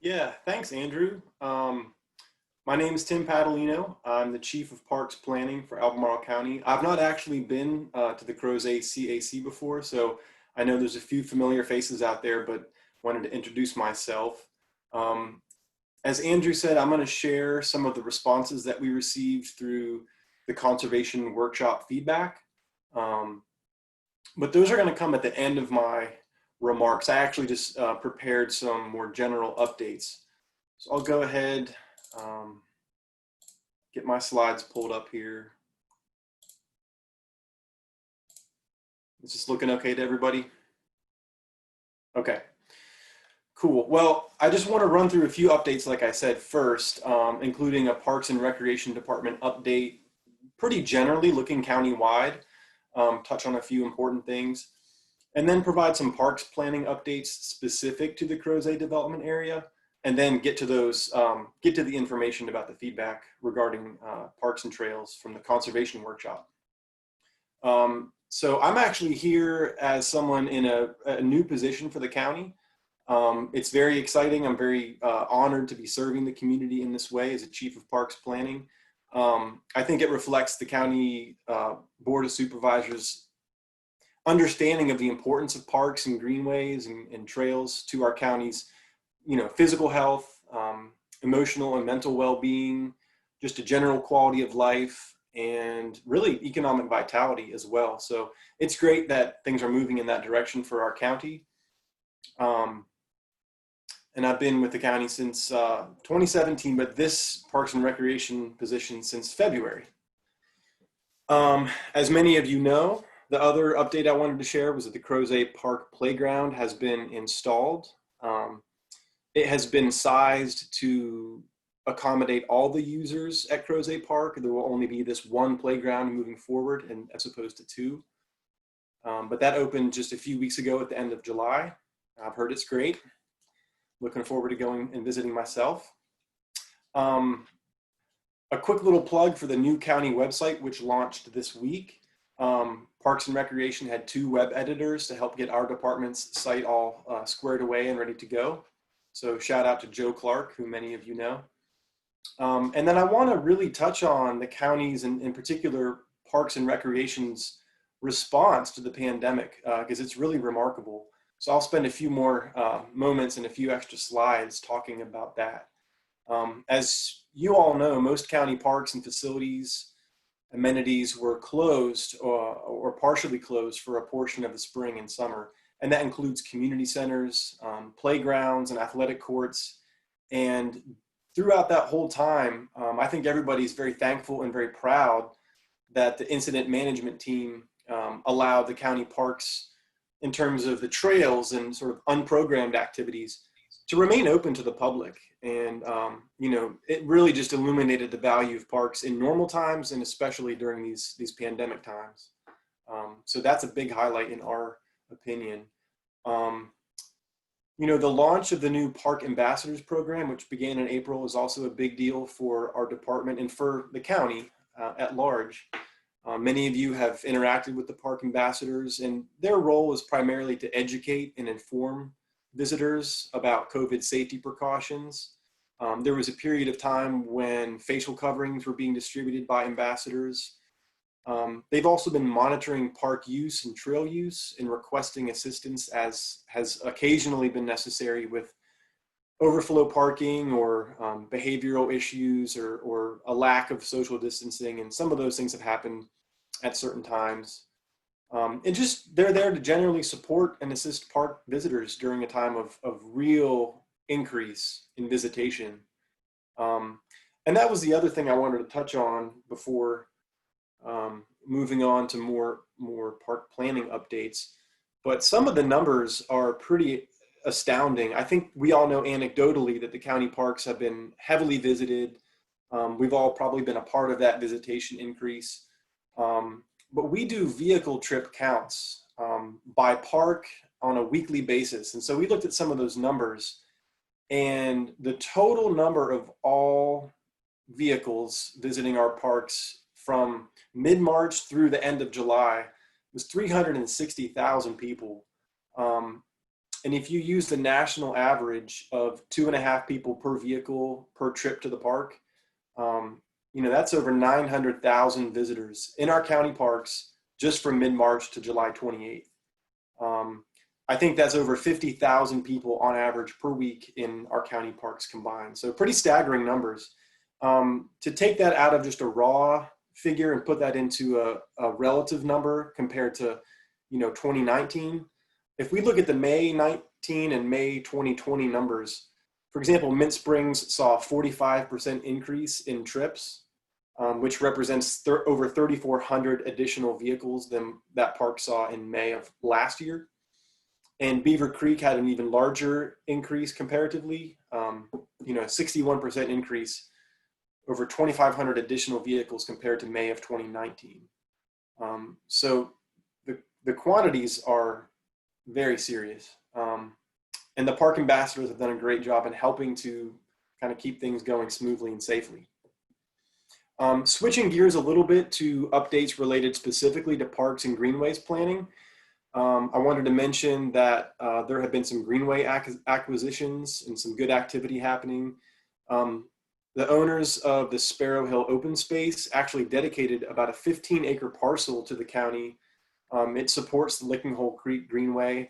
Yeah, thanks, Andrew. My name is Tim Padalino. I'm the Chief of Parks Planning for Albemarle County. I've not actually been to the Crozet CAC before, so I know there's a few familiar faces out there, but wanted to introduce myself. As Andrew said, I'm going to share some of the responses that we received through the conservation workshop feedback. But those are going to come at the end of my remarks. I actually just prepared some more general updates. So I'll go ahead, get my slides pulled up here. Is this looking okay to everybody? Okay, cool. Well, I just want to run through a few updates, like I said, first, including a Parks and Recreation Department update, pretty generally looking countywide, touch on a few important things. and then provide some parks planning updates specific to the Crozet development area, and then get to those, get to the information about the feedback regarding parks and trails from the conservation workshop. So I'm actually here as someone in a new position for the county. It's very exciting. I'm very honored to be serving the community in this way as a chief of parks planning. I think it reflects the county board of supervisors understanding of the importance of parks and greenways and trails to our county's, physical health, emotional and mental well-being, just a general quality of life, and really economic vitality as well. So it's great that things are moving in that direction for our county. And I've been with the county since 2017, but this Parks and Recreation position since February. As many of you know, the other update I wanted to share was that the Crozet Park Playground has been installed. It has been sized to accommodate all the users at Crozet Park. There will only be this one playground moving forward, and as opposed to two. But that opened just a few weeks ago at the end of July. I've heard it's great. Looking forward to going and visiting myself. A quick little plug for the new county website, which launched this week. Parks and Recreation had 2 web editors to help get our department's site all squared away and ready to go. So shout out to Joe Clark, who many of you know. And then I want to really touch on the county's, and in particular, Parks and Recreation's response to the pandemic, because it's really remarkable. So I'll spend a few more moments and a few extra slides talking about that. As you all know, most county parks and facilities, amenities were closed or partially closed for a portion of the spring and summer. And that includes community centers, playgrounds, and athletic courts. And throughout that whole time, I think everybody's very thankful and very proud that the incident management team allowed the county parks, in terms of the trails and sort of unprogrammed activities, to remain open to the public. And, it really just illuminated the value of parks in normal times, and especially during these pandemic times. So that's a big highlight in our opinion. The launch of the new Park Ambassadors program, which began in April, is also a big deal for our department and for the county at large. Many of you have interacted with the Park Ambassadors, and their role is primarily to educate and inform visitors about COVID safety precautions. There was a period of time when facial coverings were being distributed by ambassadors. They've also been monitoring park use and trail use and requesting assistance as has occasionally been necessary with overflow parking or behavioral issues or a lack of social distancing. And some of those things have happened at certain times. And just they're there to generally support and assist park visitors during a time of real increase in visitation. And that was the other thing I wanted to touch on before moving on to more park planning updates. But some of the numbers are pretty astounding. I think we all know anecdotally that the county parks have been heavily visited. We've all probably been a part of that visitation increase. But we do vehicle trip counts by park on a weekly basis. And so we looked at some of those numbers, and the total number of all vehicles visiting our parks from mid-March through the end of July was 360,000 people. And if you use the national average of 2.5 people per vehicle per trip to the park, that's over 900,000 visitors in our county parks just from mid-March to July 28th. I think that's over 50,000 people on average per week in our county parks combined. So pretty staggering numbers. To take that out of just a raw figure and put that into a relative number compared to, 2019. If we look at the May 19 and May 2020 numbers, for example, Mint Springs saw a 45% increase in trips, which represents over 3,400 additional vehicles than that park saw in May of last year. And Beaver Creek had an even larger increase comparatively, a 61% increase, over 2,500 additional vehicles compared to May of 2019. So the quantities are very serious. And the park ambassadors have done a great job in helping to kind of keep things going smoothly and safely. Switching gears a little bit to updates related specifically to parks and greenways planning. I wanted to mention that there have been some greenway acquisitions and some good activity happening. The owners of the Sparrow Hill Open Space actually dedicated about a 15-acre parcel to the county. It supports the Licking Hole Creek Greenway.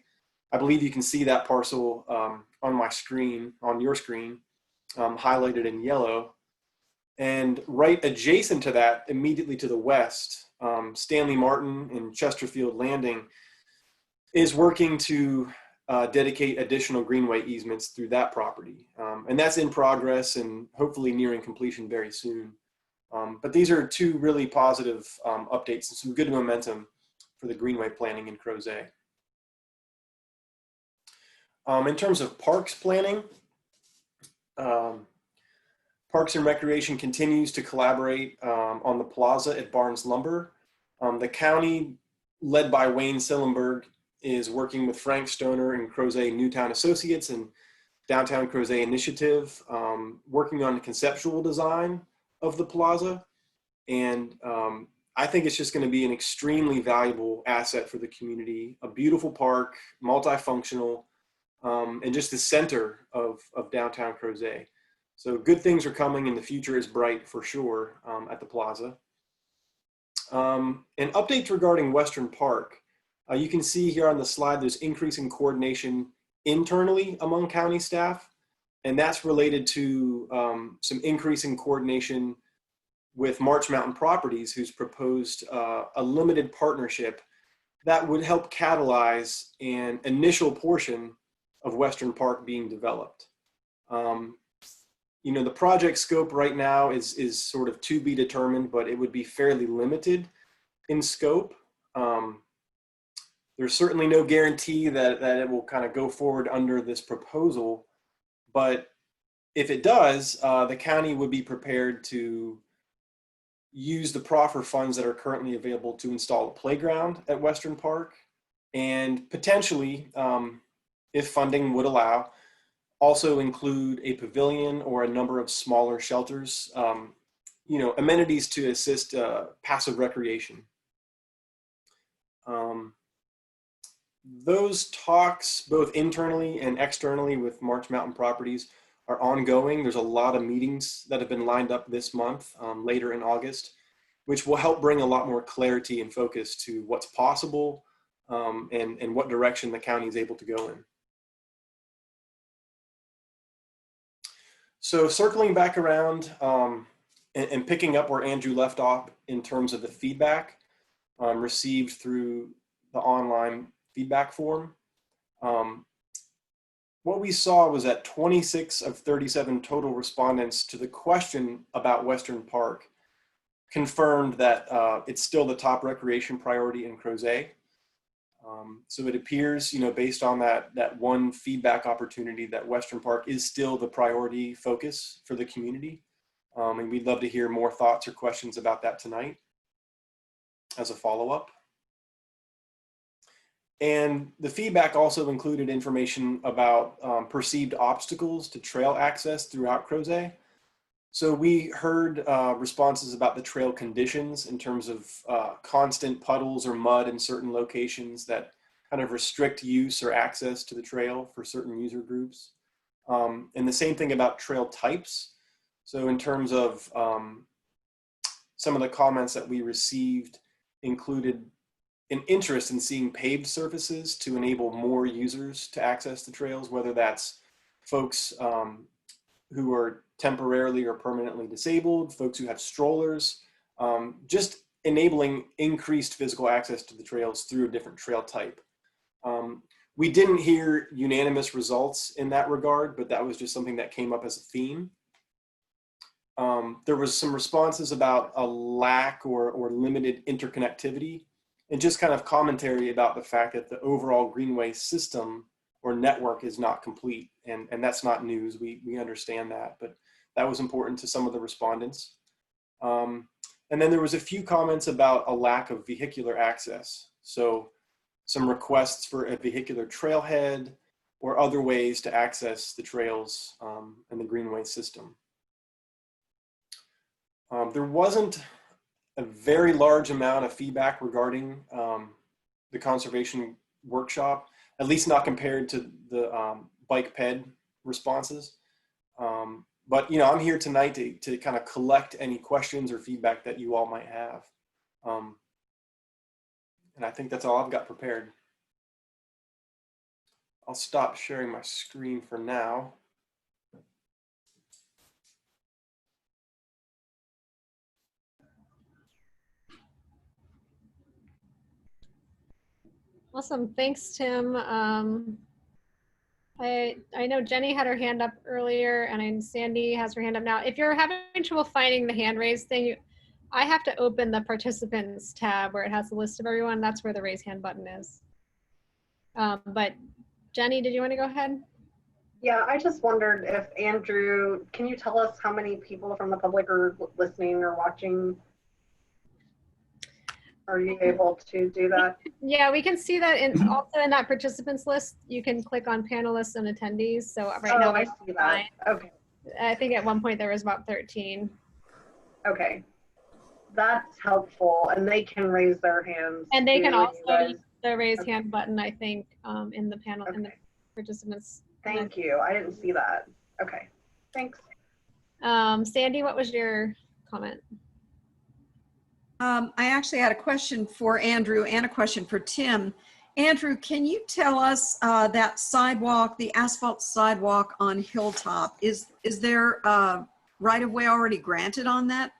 I believe you can see that parcel on my screen, on your screen, highlighted in yellow. And right adjacent to that, immediately to the west, Stanley Martin and Chesterfield Landing is working to dedicate additional greenway easements through that property. And that's in progress and hopefully nearing completion very soon. But these are two really positive updates and some good momentum for the greenway planning in Crozet. In terms of parks planning, Parks and Recreation continues to collaborate on the plaza at Barnes Lumber. The county, led by Wayne Sillenberg, is working with Frank Stoner and Crozet Newtown Associates and Downtown Crozet Initiative, working on the conceptual design of the plaza. And I think it's just going to be an extremely valuable asset for the community, a beautiful park, multifunctional, and just the center of downtown Crozet. So good things are coming and the future is bright for sure at the plaza. And updates regarding Western Park. You can see here on the slide, there's increasing coordination internally among county staff. And that's related to some increasing coordination with March Mountain Properties, who's proposed a limited partnership that would help catalyze an initial portion of Western Park being developed. You know, the project scope right now is sort of to be determined, but it would be fairly limited in scope. There's certainly no guarantee that it will kind of go forward under this proposal, but if it does, the county would be prepared to use the proffer funds that are currently available to install a playground at Western Park, and potentially, if funding would allow, also include a pavilion or a number of smaller shelters, you know, amenities to assist passive recreation. Those talks, both internally and externally with March Mountain Properties, are ongoing. There's a lot of meetings that have been lined up this month, later in August, which will help bring a lot more clarity and focus to what's possible and what direction the county is able to go in. So circling back around and picking up where Andrew left off in terms of the feedback received through the online feedback form. What we saw was that 26 of 37 total respondents to the question about Western Park confirmed that it's still the top recreation priority in Crozet. So it appears, you know, based on that one feedback opportunity, that Western Park is still the priority focus for the community. And we'd love to hear more thoughts or questions about that tonight as a follow-up. And the feedback also included information about perceived obstacles to trail access throughout Crozet. So we heard responses about the trail conditions in terms of constant puddles or mud in certain locations that kind of restrict use or access to the trail for certain user groups. And the same thing about trail types. So in terms of some of the comments that we received included an interest in seeing paved surfaces to enable more users to access the trails, whether that's folks who are temporarily or permanently disabled, folks who have strollers, just enabling increased physical access to the trails through a different trail type. We didn't hear unanimous results in that regard, but that was just something that came up as a theme. There was some responses about a lack or limited interconnectivity, and just kind of commentary about the fact that the overall Greenway system or network is not complete. And that's not news, we understand that, but that was important to some of the respondents. And then there was a few comments about a lack of vehicular access. So some requests for a vehicular trailhead or other ways to access the trails and the Greenway system. There wasn't a very large amount of feedback regarding the conservation workshop, at least not compared to the bike ped responses. But you know, I'm here tonight to kind of collect any questions or feedback that you all might have. And I think that's all I've got prepared. I'll stop sharing my screen for now. Awesome. Thanks, Tim. I know Jenny had her hand up earlier, and Sandy has her hand up now. If you're having trouble finding the hand raise thing, I have to open the participants tab where it has the list of everyone. That's where the raise hand button is. But Jenny, did you want to go ahead? Yeah, I just wondered if Andrew, can you tell us how many people from the public are listening or watching? Are you able to do that? Yeah, we can see that also in that participants list. You can click on panelists and attendees. So right now I see that. Okay. I think at one point there was about 13. Okay, that's helpful, and they can raise their hands. And they can too, also use the raise hand button, I think, in the panel in the participants. Thank you. I didn't see that. Okay, thanks. Sandy, what was your comment? I actually had a question for Andrew and a question for Tim. Andrew, can you tell us that sidewalk, the asphalt sidewalk on Hilltop, is there right of way already granted on that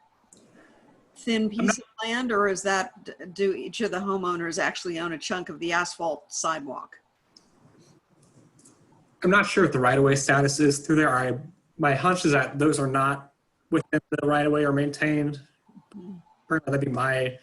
thin piece of land, or is that, do each of the homeowners actually own a chunk of the asphalt sidewalk? I'm not sure what the right-of-way status is through there. My hunch is that those are not within the right-of-way or maintained. That'd be my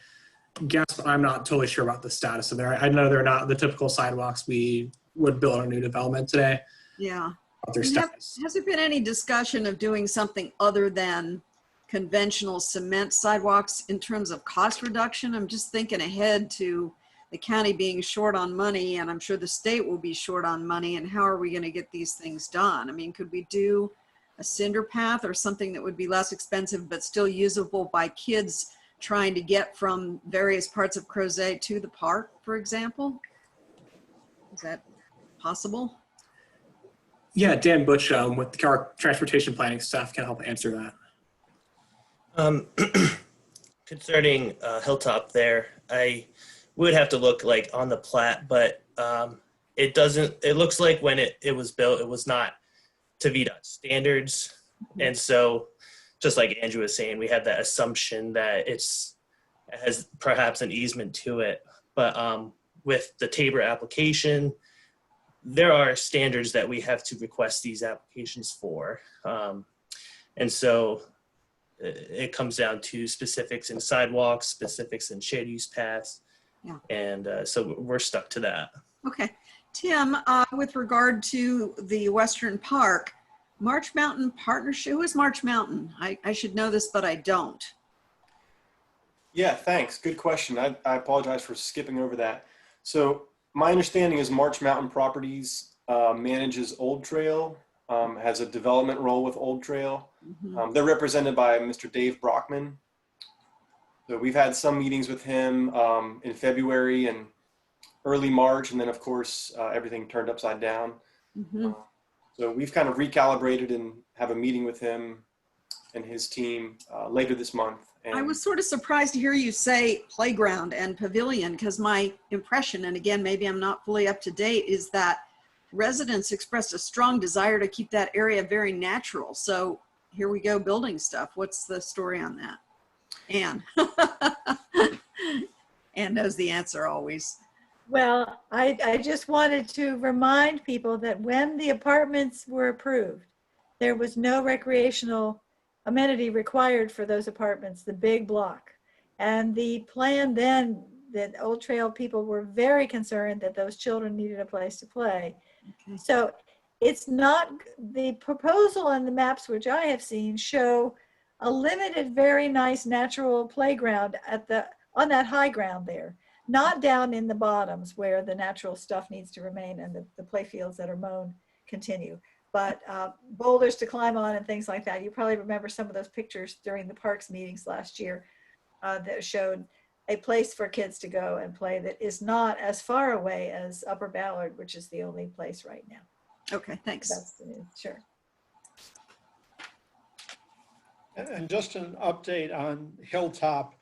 guess, but I'm not totally sure about the status of there. I know they're not the typical sidewalks we would build on a new development today. Yeah. Their status. Has there been any discussion of doing something other than conventional cement sidewalks in terms of cost reduction? I'm just thinking ahead to the county being short on money, and I'm sure the state will be short on money, and how are we going to get these things done? I mean, could we do a cinder path or something that would be less expensive but still usable by kids trying to get from various parts of Crozet to the park, for example? Is that possible? Yeah, Dan Butch with our transportation planning staff can help answer that. Concerning Hilltop there, I would have to look like on the plat, but it looks like when it was built, it was not to VDOT standards. And so just like Andrew was saying, we had that assumption that it has perhaps an easement to it. But with the Tabor application, there are standards that we have to request these applications for. And so it comes down to specifics in sidewalks, specifics in shared use paths. Yeah. And so we're stuck to that. Okay. Tim, with regard to the Western Park, March Mountain Partnership, who is March Mountain? I should know this, but I don't. Yeah, thanks. Good question. I apologize for skipping over that. So my understanding is March Mountain Properties manages Old Trail, has a development role with Old Trail. Mm-hmm. They're represented by Mr. Dave Brockman. So we've had some meetings with him in February and early March, and then of course everything turned upside down. Mm-hmm. So we've kind of recalibrated and have a meeting with him and his team later this month. And I was sort of surprised to hear you say playground and pavilion, because my impression, and again, maybe I'm not fully up to date, is that residents expressed a strong desire to keep that area very natural. So here we go building stuff. What's the story on that? Anne. Anne knows the answer always. Well, I just wanted to remind people that when the apartments were approved, there was no recreational amenity required for those apartments, the big block. And the plan then, that Old Trail people were very concerned that those children needed a place to play. Okay. So it's not, the proposal and the maps which I have seen show a limited, very nice natural playground on that high ground there. not down in the bottoms where the natural stuff needs to remain and the play fields that are mown continue. But boulders to climb on and things like that. You probably remember some of those pictures during the parks meetings last year that showed a place for kids to go and play that is not as far away as Upper Ballard, which is the only place right now. Okay, thanks. That's the news, sure. And just an update on Hilltop.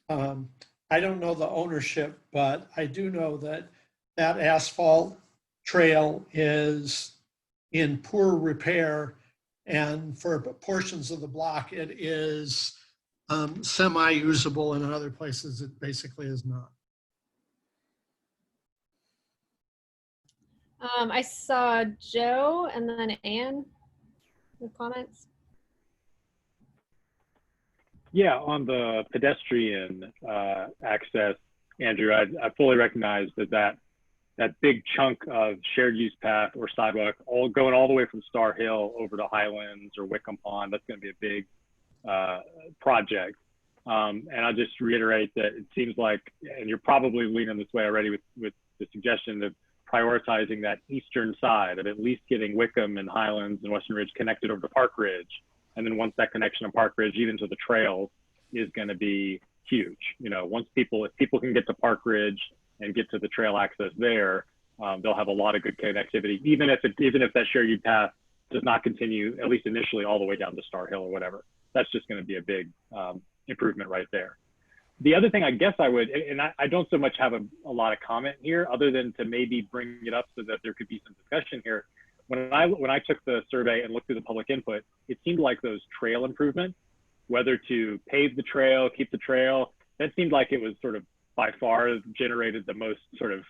I don't know the ownership, but I do know that that asphalt trail is in poor repair. And for portions of the block, it is semi-usable, and in other places it basically is not. I saw Joe and then Anne with comments. Yeah, on the pedestrian access, Andrew, I fully recognize that big chunk of shared use path or sidewalk, going all the way from Star Hill over to Highlands or Wickham Pond, that's going to be a big project. And I'll just reiterate that it seems like, and you're probably leaning this way already with the suggestion of prioritizing that eastern side of at least getting Wickham and Highlands and Western Ridge connected over to Park Ridge. And then once that connection to Park Ridge, even to the trails, is going to be huge. You know, if people can get to Park Ridge and get to the trail access there, they'll have a lot of good connectivity, even if that shared use path does not continue, at least initially, all the way down to Star Hill or whatever. That's just going to be a big improvement right there. The other thing I guess I would, and I don't so much have a lot of comment here, other than to maybe bring it up so that there could be some discussion here. When I took the survey and looked through the public input, it seemed like those trail improvements, whether to pave the trail, keep the trail, that seemed like it was sort of by far generated the most sort of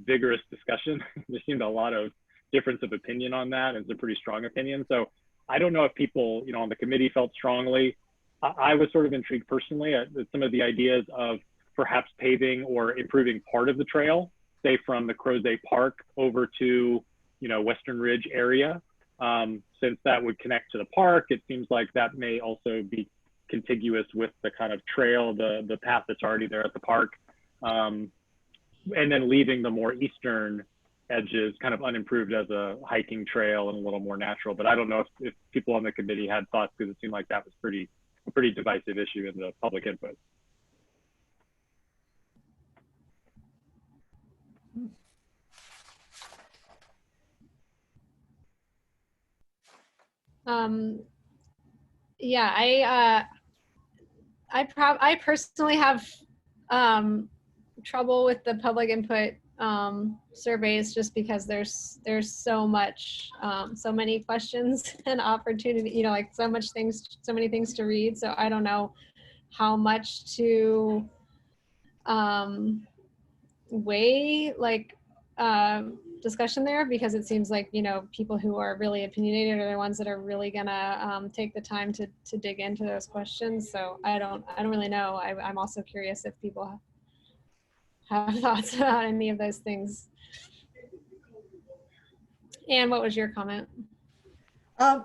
vigorous discussion. There seemed a lot of difference of opinion on that, and it's a pretty strong opinion. So I don't know if people, on the committee felt strongly. I was sort of intrigued personally at some of the ideas of perhaps paving or improving part of the trail, say from the Crozet Park over to, Western Ridge area. Since that would connect to the park, it seems like that may also be contiguous with the kind of trail, the path that's already there at the park. And then leaving the more eastern edges kind of unimproved as a hiking trail and a little more natural. But I don't know if people on the committee had thoughts, because it seemed like that was a pretty divisive issue in the public input. Yeah, I personally have trouble with the public input surveys, just because there's so much, so many questions and opportunity, like so many things to read. So I don't know how much to weigh discussion there, because it seems like people who are really opinionated are the ones that are really gonna take the time to dig into those questions. So I don't really know. I'm also curious if people have thoughts about any of those things. Anne, what was your comment?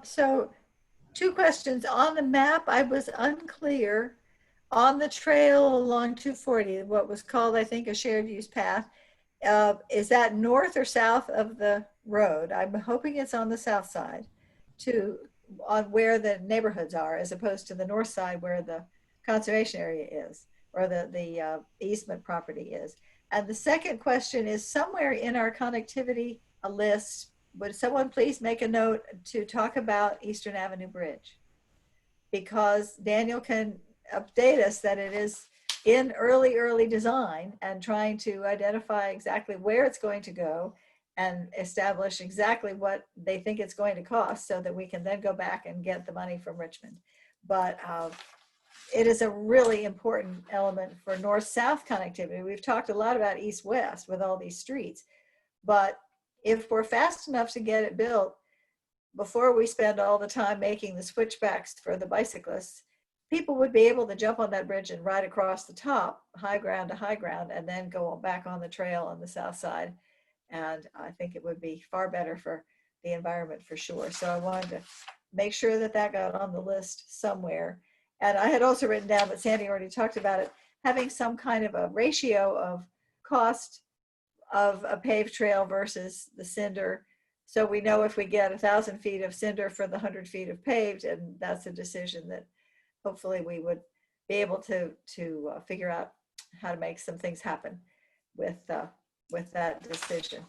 So 2 questions. On the map, I was unclear. On the trail along 240, what was called, I think, a shared use path, is that north or south of the road? I'm hoping it's on the south side, on where the neighborhoods are, as opposed to the north side where the conservation area is, or the easement property is. And the second question is, somewhere in our connectivity list, would someone please make a note to talk about Eastern Avenue Bridge? Because Daniel can update us that it is in early design and trying to identify exactly where it's going to go and establish exactly what they think it's going to cost, so that we can then go back and get the money from Richmond. But it is a really important element for north-south connectivity. We've talked a lot about east-west with all these streets, but if we're fast enough to get it built before we spend all the time making the switchbacks for the bicyclists, people would be able to jump on that bridge and ride across the top, high ground to high ground, and then go back on the trail on the south side. And I think it would be far better for the environment, for sure. So I wanted to make sure that that got on the list somewhere. And I had also written down, but Sandy already talked about it, having some kind of a ratio of cost of a paved trail versus the cinder. So we know if we get 1,000 feet of cinder for the 100 feet of paved, and that's a decision that hopefully we would be able to figure out how to make some things happen with that decision.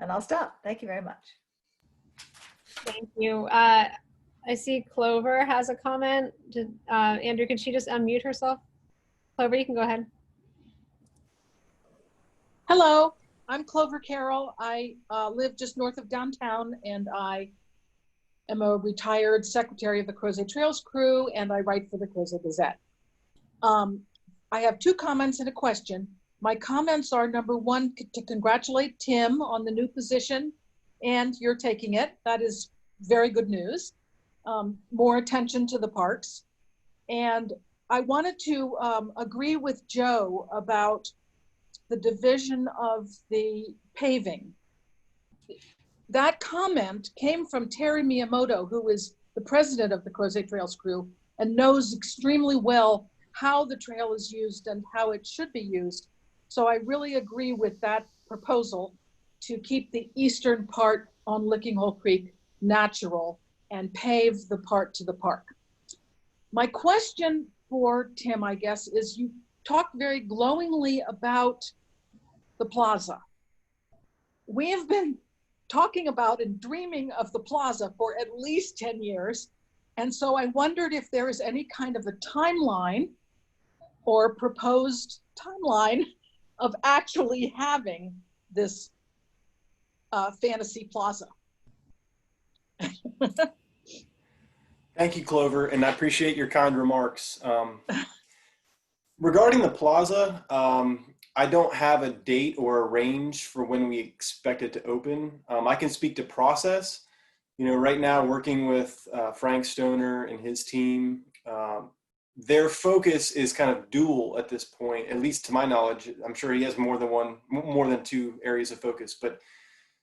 And I'll stop. Thank you very much. Thank you. I see Clover has a comment. Andrew, can she just unmute herself? Clover, you can go ahead. Hello, I'm Clover Carroll. I live just north of downtown, and I am a retired secretary of the Crozet Trails crew, and I write for the Crozet Gazette. I have 2 comments and a question. My comments are, number 1, to congratulate Tim on the new position, and you're taking it. That is very good news. More attention to the parks. And I wanted to agree with Joe about the division of the paving. That comment came from Terry Miyamoto, who is the president of the Crozet Trails crew and knows extremely well how the trail is used and how it should be used. So I really agree with that proposal to keep the eastern part on Licking Hole Creek natural and pave the part to the park. My question for Tim, I guess, is you talked very glowingly about the plaza. We have been talking about and dreaming of the plaza for at least 10 years. And so I wondered if there is any kind of a timeline or proposed timeline of actually having this fantasy plaza. Thank you, Clover, and I appreciate your kind remarks. Regarding the plaza, I don't have a date or a range for when we expect it to open. I can speak to process. You know, right now working with Frank Stoner and his team, their focus is kind of dual at this point, at least to my knowledge. I'm sure he has more than 2 areas of focus, but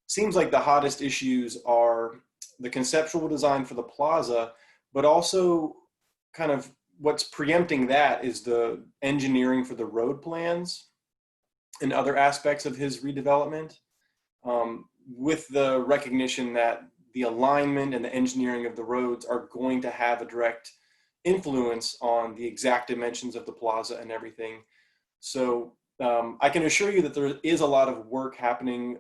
seems like the hottest issues are the conceptual design for the plaza, but also kind of what's preempting that is the engineering for the road plans and other aspects of his redevelopment, with the recognition that the alignment and the engineering of the roads are going to have a direct influence on the exact dimensions of the plaza and everything. So I can assure you that there is a lot of work happening,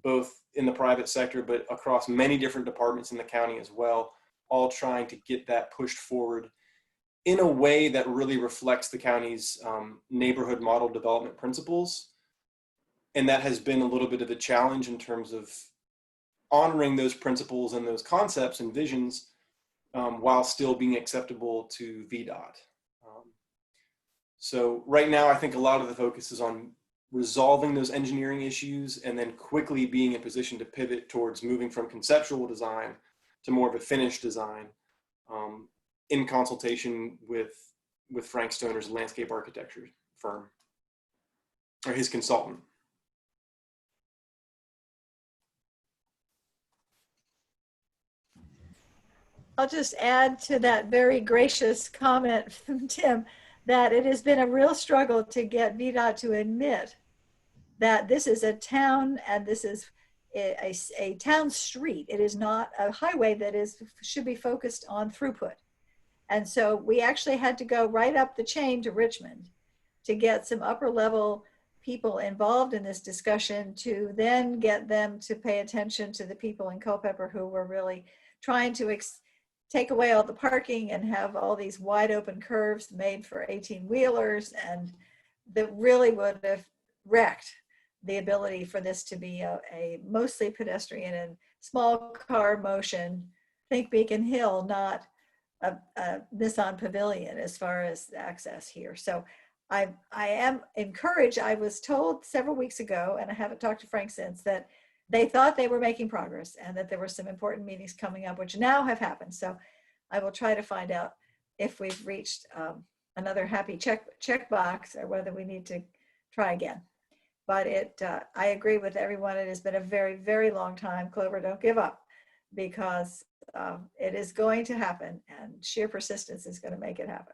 both in the private sector, but across many different departments in the county as well, all trying to get that pushed forward in a way that really reflects the county's neighborhood model development principles. And that has been a little bit of a challenge in terms of honoring those principles and those concepts and visions while still being acceptable to VDOT. So right now, I think a lot of the focus is on resolving those engineering issues and then quickly being in position to pivot towards moving from conceptual design to more of a finished design in consultation with Frank Stoner's landscape architecture firm, or his consultant. I'll just add to that very gracious comment from Tim that it has been a real struggle to get VDOT to admit that this is a town and this is a town street. It is not a highway that should be focused on throughput. And so we actually had to go right up the chain to Richmond to get some upper level people involved in this discussion to then get them to pay attention to the people in Culpeper who were really trying to take away all the parking and have all these wide open curves made for 18-wheelers, and that really would have wrecked the ability for this to be a mostly pedestrian and small car motion. Think Beacon Hill, not a Nissan Pavilion as far as access here. So I am encouraged. I was told several weeks ago, and I haven't talked to Frank since, that they thought they were making progress and that there were some important meetings coming up, which now have happened. So I will try to find out if we've reached another happy check box or whether we need to try again. But I agree with everyone. It has been a very, very long time. Clover, don't give up, because it is going to happen, and sheer persistence is going to make it happen.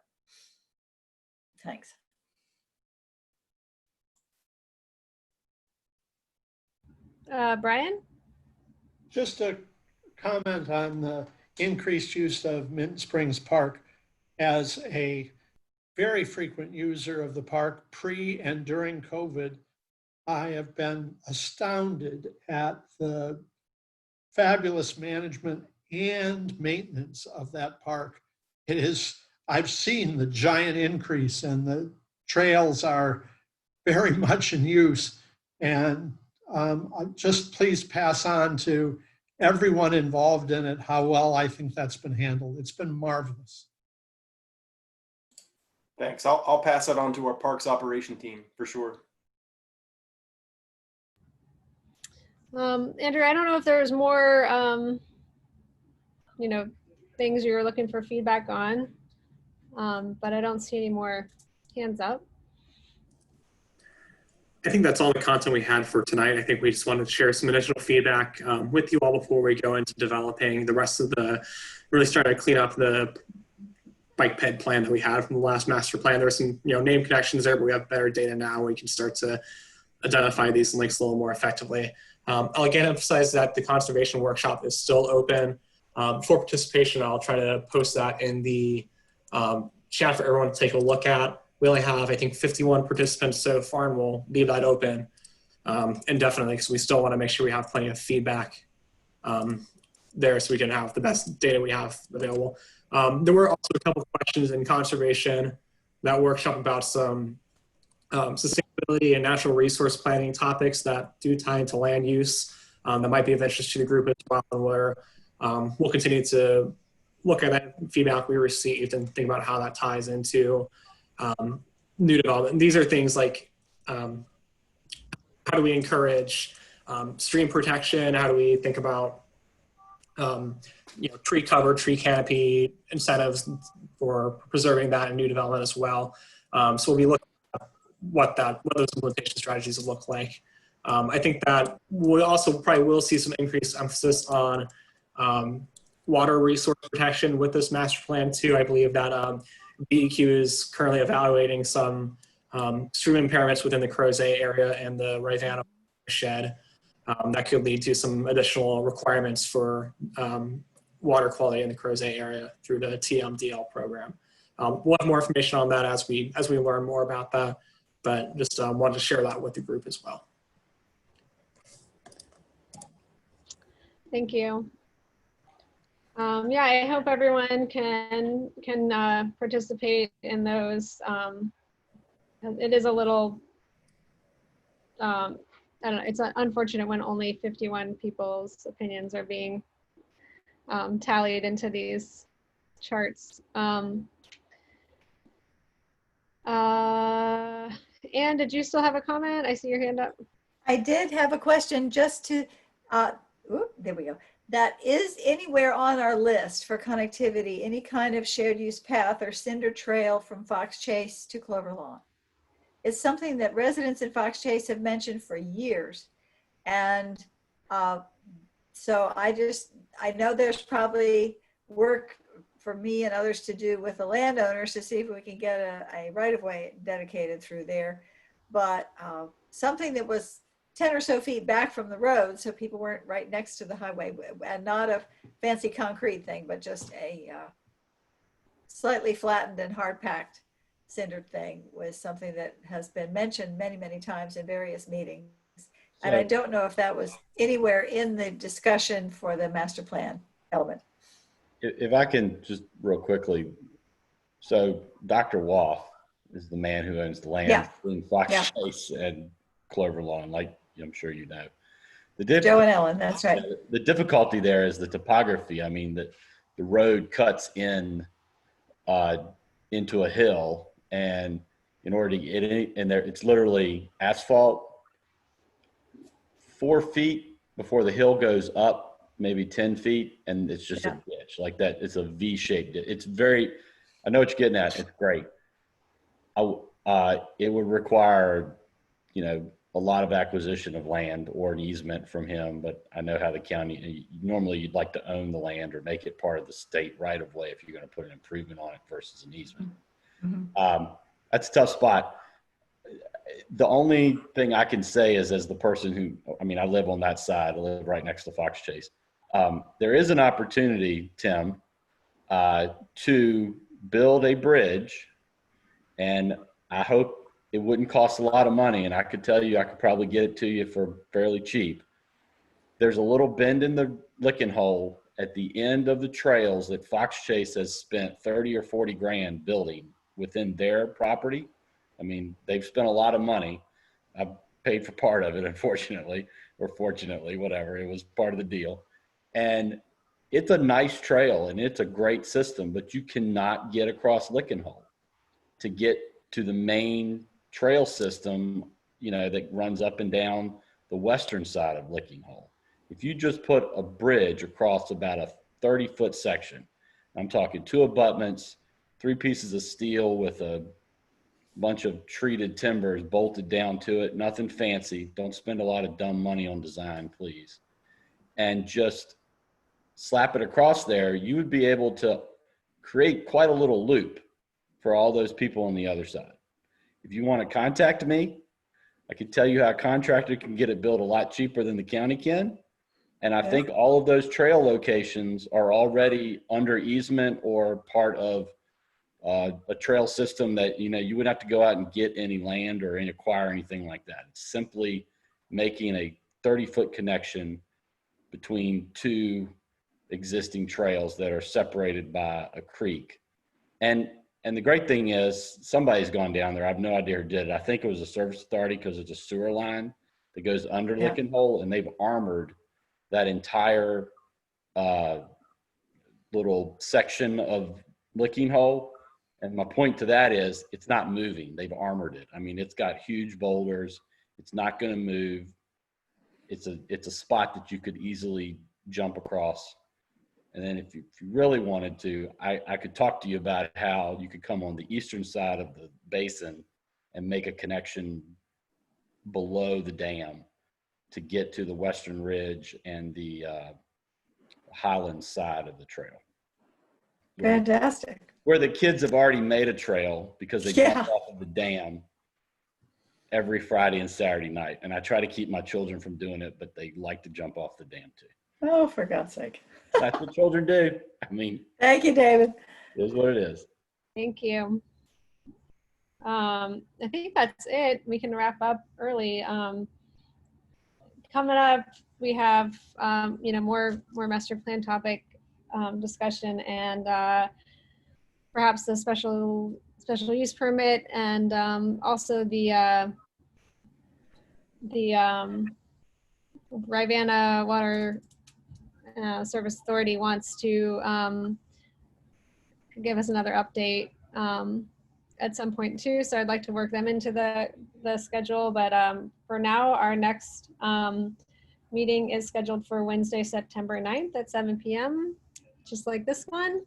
Thanks. Brian? Just a comment on the increased use of Mint Springs Park. As a very frequent user of the park pre and during COVID, I have been astounded at the fabulous management and maintenance of that park. It is, I've seen the giant increase, and the trails are very much in use. And just please pass on to everyone involved in it how well I think that's been handled. It's been marvelous. Thanks. I'll pass that on to our parks operation team for sure. Andrew, I don't know if there's more, things you're looking for feedback on, but I don't see any more hands up. I think that's all the content we had for tonight. I think we just wanted to share some initial feedback with you all before we go into developing the rest of really starting to clean up the bike ped plan that we had from the last master plan. There were some, name connections there, but we have better data now. We can start to identify these links a little more effectively. I'll again emphasize that the conservation workshop is still open. For participation, I'll try to post that in the chat for everyone to take a look at. We only have, I think, 51 participants so far, and we'll leave that open indefinitely because we still want to make sure we have plenty of feedback there so we can have the best data we have available. There were also a couple of questions in conservation, that workshop, about some sustainability and natural resource planning topics that do tie into land use that might be of interest to the group as well, and where we'll continue to look at that feedback we received and think about how that ties into new development. And these are things like how do we encourage stream protection? How do we think about tree cover, tree canopy incentives for preserving that in new development as well? So we'll be looking at what those implementation strategies look like. I think that we also probably will see some increased emphasis on water resource protection with this master plan too. I believe that BEQ is currently evaluating some stream impairments within the Crozet area and the Ravenna shed that could lead to some additional requirements for water quality in the Crozet area through the TMDL program. We'll have more information on that as we learn more about that, but just wanted to share that with the group as well. Thank you. Yeah, I hope everyone can participate in those. It is a little, I don't know, it's unfortunate when only 51 people's opinions are being tallied into these charts. Anne, did you still have a comment? I see your hand up. I did have a question just to, there we go. That is anywhere on our list for connectivity, any kind of shared use path or cinder trail from Fox Chase to Clover Lawn. It's something that residents in Fox Chase have mentioned for years. And so I know there's probably work for me and others to do with the landowners to see if we can get a right-of-way dedicated through there. But something that was 10 or so feet back from the road, so people weren't right next to the highway, and not a fancy concrete thing, but just a slightly flattened and hard-packed cindered thing, was something that has been mentioned many, many times in various meetings. And I don't know if that was anywhere in the discussion for the master plan element. If I can just real quickly, so Dr. Woff is the man who owns the land between Fox Chase and Clover Lawn, like I'm sure you know. Joe and Ellen, that's right. The difficulty there is the topography. I mean, the road cuts in into a hill, and in order to get in there, it's literally asphalt 4 feet before the hill goes up, maybe 10 feet, and it's just a ditch like that. It's a V-shaped. It's very, I know what you're getting at. It's great. It would require, a lot of acquisition of land or an easement from him, but I know how the county, normally you'd like to own the land or make it part of the state right of way if you're going to put an improvement on it versus an easement. That's a tough spot. the only thing I can say is, as the person who, I mean, I live on that side, I live right next to Fox Chase. There is an opportunity, Tim, to build a bridge, and I hope it wouldn't cost a lot of money, and I could tell you I could probably get it to you for fairly cheap. There's a little bend in the licking hole at the end of the trails that Fox Chase has spent 30 or 40 grand building within their property. I mean, they've spent a lot of money. I paid for part of it, unfortunately, or fortunately, whatever. It was part of the deal. And it's a nice trail and it's a great system, but you cannot get across Licking Hole to get to the main trail system, you know, that runs up and down the western side of Licking Hole. If you just put a bridge across about a 30-foot section, I'm talking 2 abutments, 3 pieces of steel with a bunch of treated timbers bolted down to it, nothing fancy. Don't spend a lot of dumb money on design, please. And just slap it across there, you would be able to create quite a little loop for all those people on the other side. If you want to contact me, I can tell you how a contractor can get it built a lot cheaper than the county can. And I think all of those trail locations are already under easement or part of a trail system that, you know, you wouldn't have to go out and get any land or acquire anything like that. It's simply making a 30-foot connection between 2 existing trails that are separated by a creek. And the great thing is somebody's gone down there. I have no idea who did it. I think it was a service authority because it's a sewer line that goes under Licking Hole, and they've armored that entire little section of Licking Hole. And my point to that is it's not moving. They've armored it. I mean, it's got huge boulders. It's not going to move. It's a spot that you could easily jump across. And then if you really wanted to, I could talk to you about how you could come on the eastern side of the basin and make a connection below the dam to get to the western ridge and the highland side of the trail. Fantastic. Where the kids have already made a trail because they jump off of the dam every Friday and Saturday night. And I try to keep my children from doing it, but they like to jump off the dam too. Oh, for God's sake. That's what children do. I mean, thank you, David. It is what it is. Thank you. I think that's it. We can wrap up early. Coming up, we have more master plan topic discussion, and perhaps the special use permit, and also the Rivanna Water Service Authority wants to give us another update at some point too. So I'd like to work them into the schedule. But for now, our next meeting is scheduled for Wednesday, September 9th at 7 p.m., just like this one.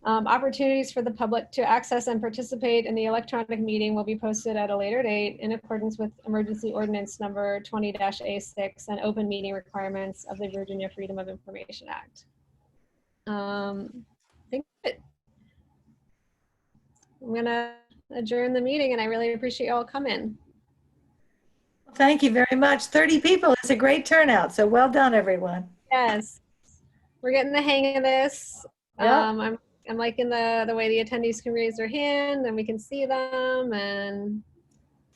Opportunities for the public to access and participate in the electronic meeting will be posted at a later date in accordance with Emergency Ordinance number 20-A6 and open meeting requirements of the Virginia Freedom of Information Act. I think I'm gonna adjourn the meeting, and I really appreciate you all coming. Thank you very much. 30 people is a great turnout, so well done, everyone. Yes, we're getting the hang of this. Yep. I'm liking the way the attendees can raise their hand and we can see them, and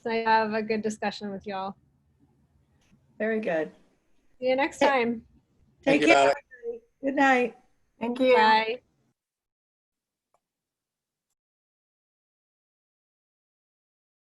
so I have a good discussion with y'all. Very good. See you next time. Take care. Good night. Thank you. Bye.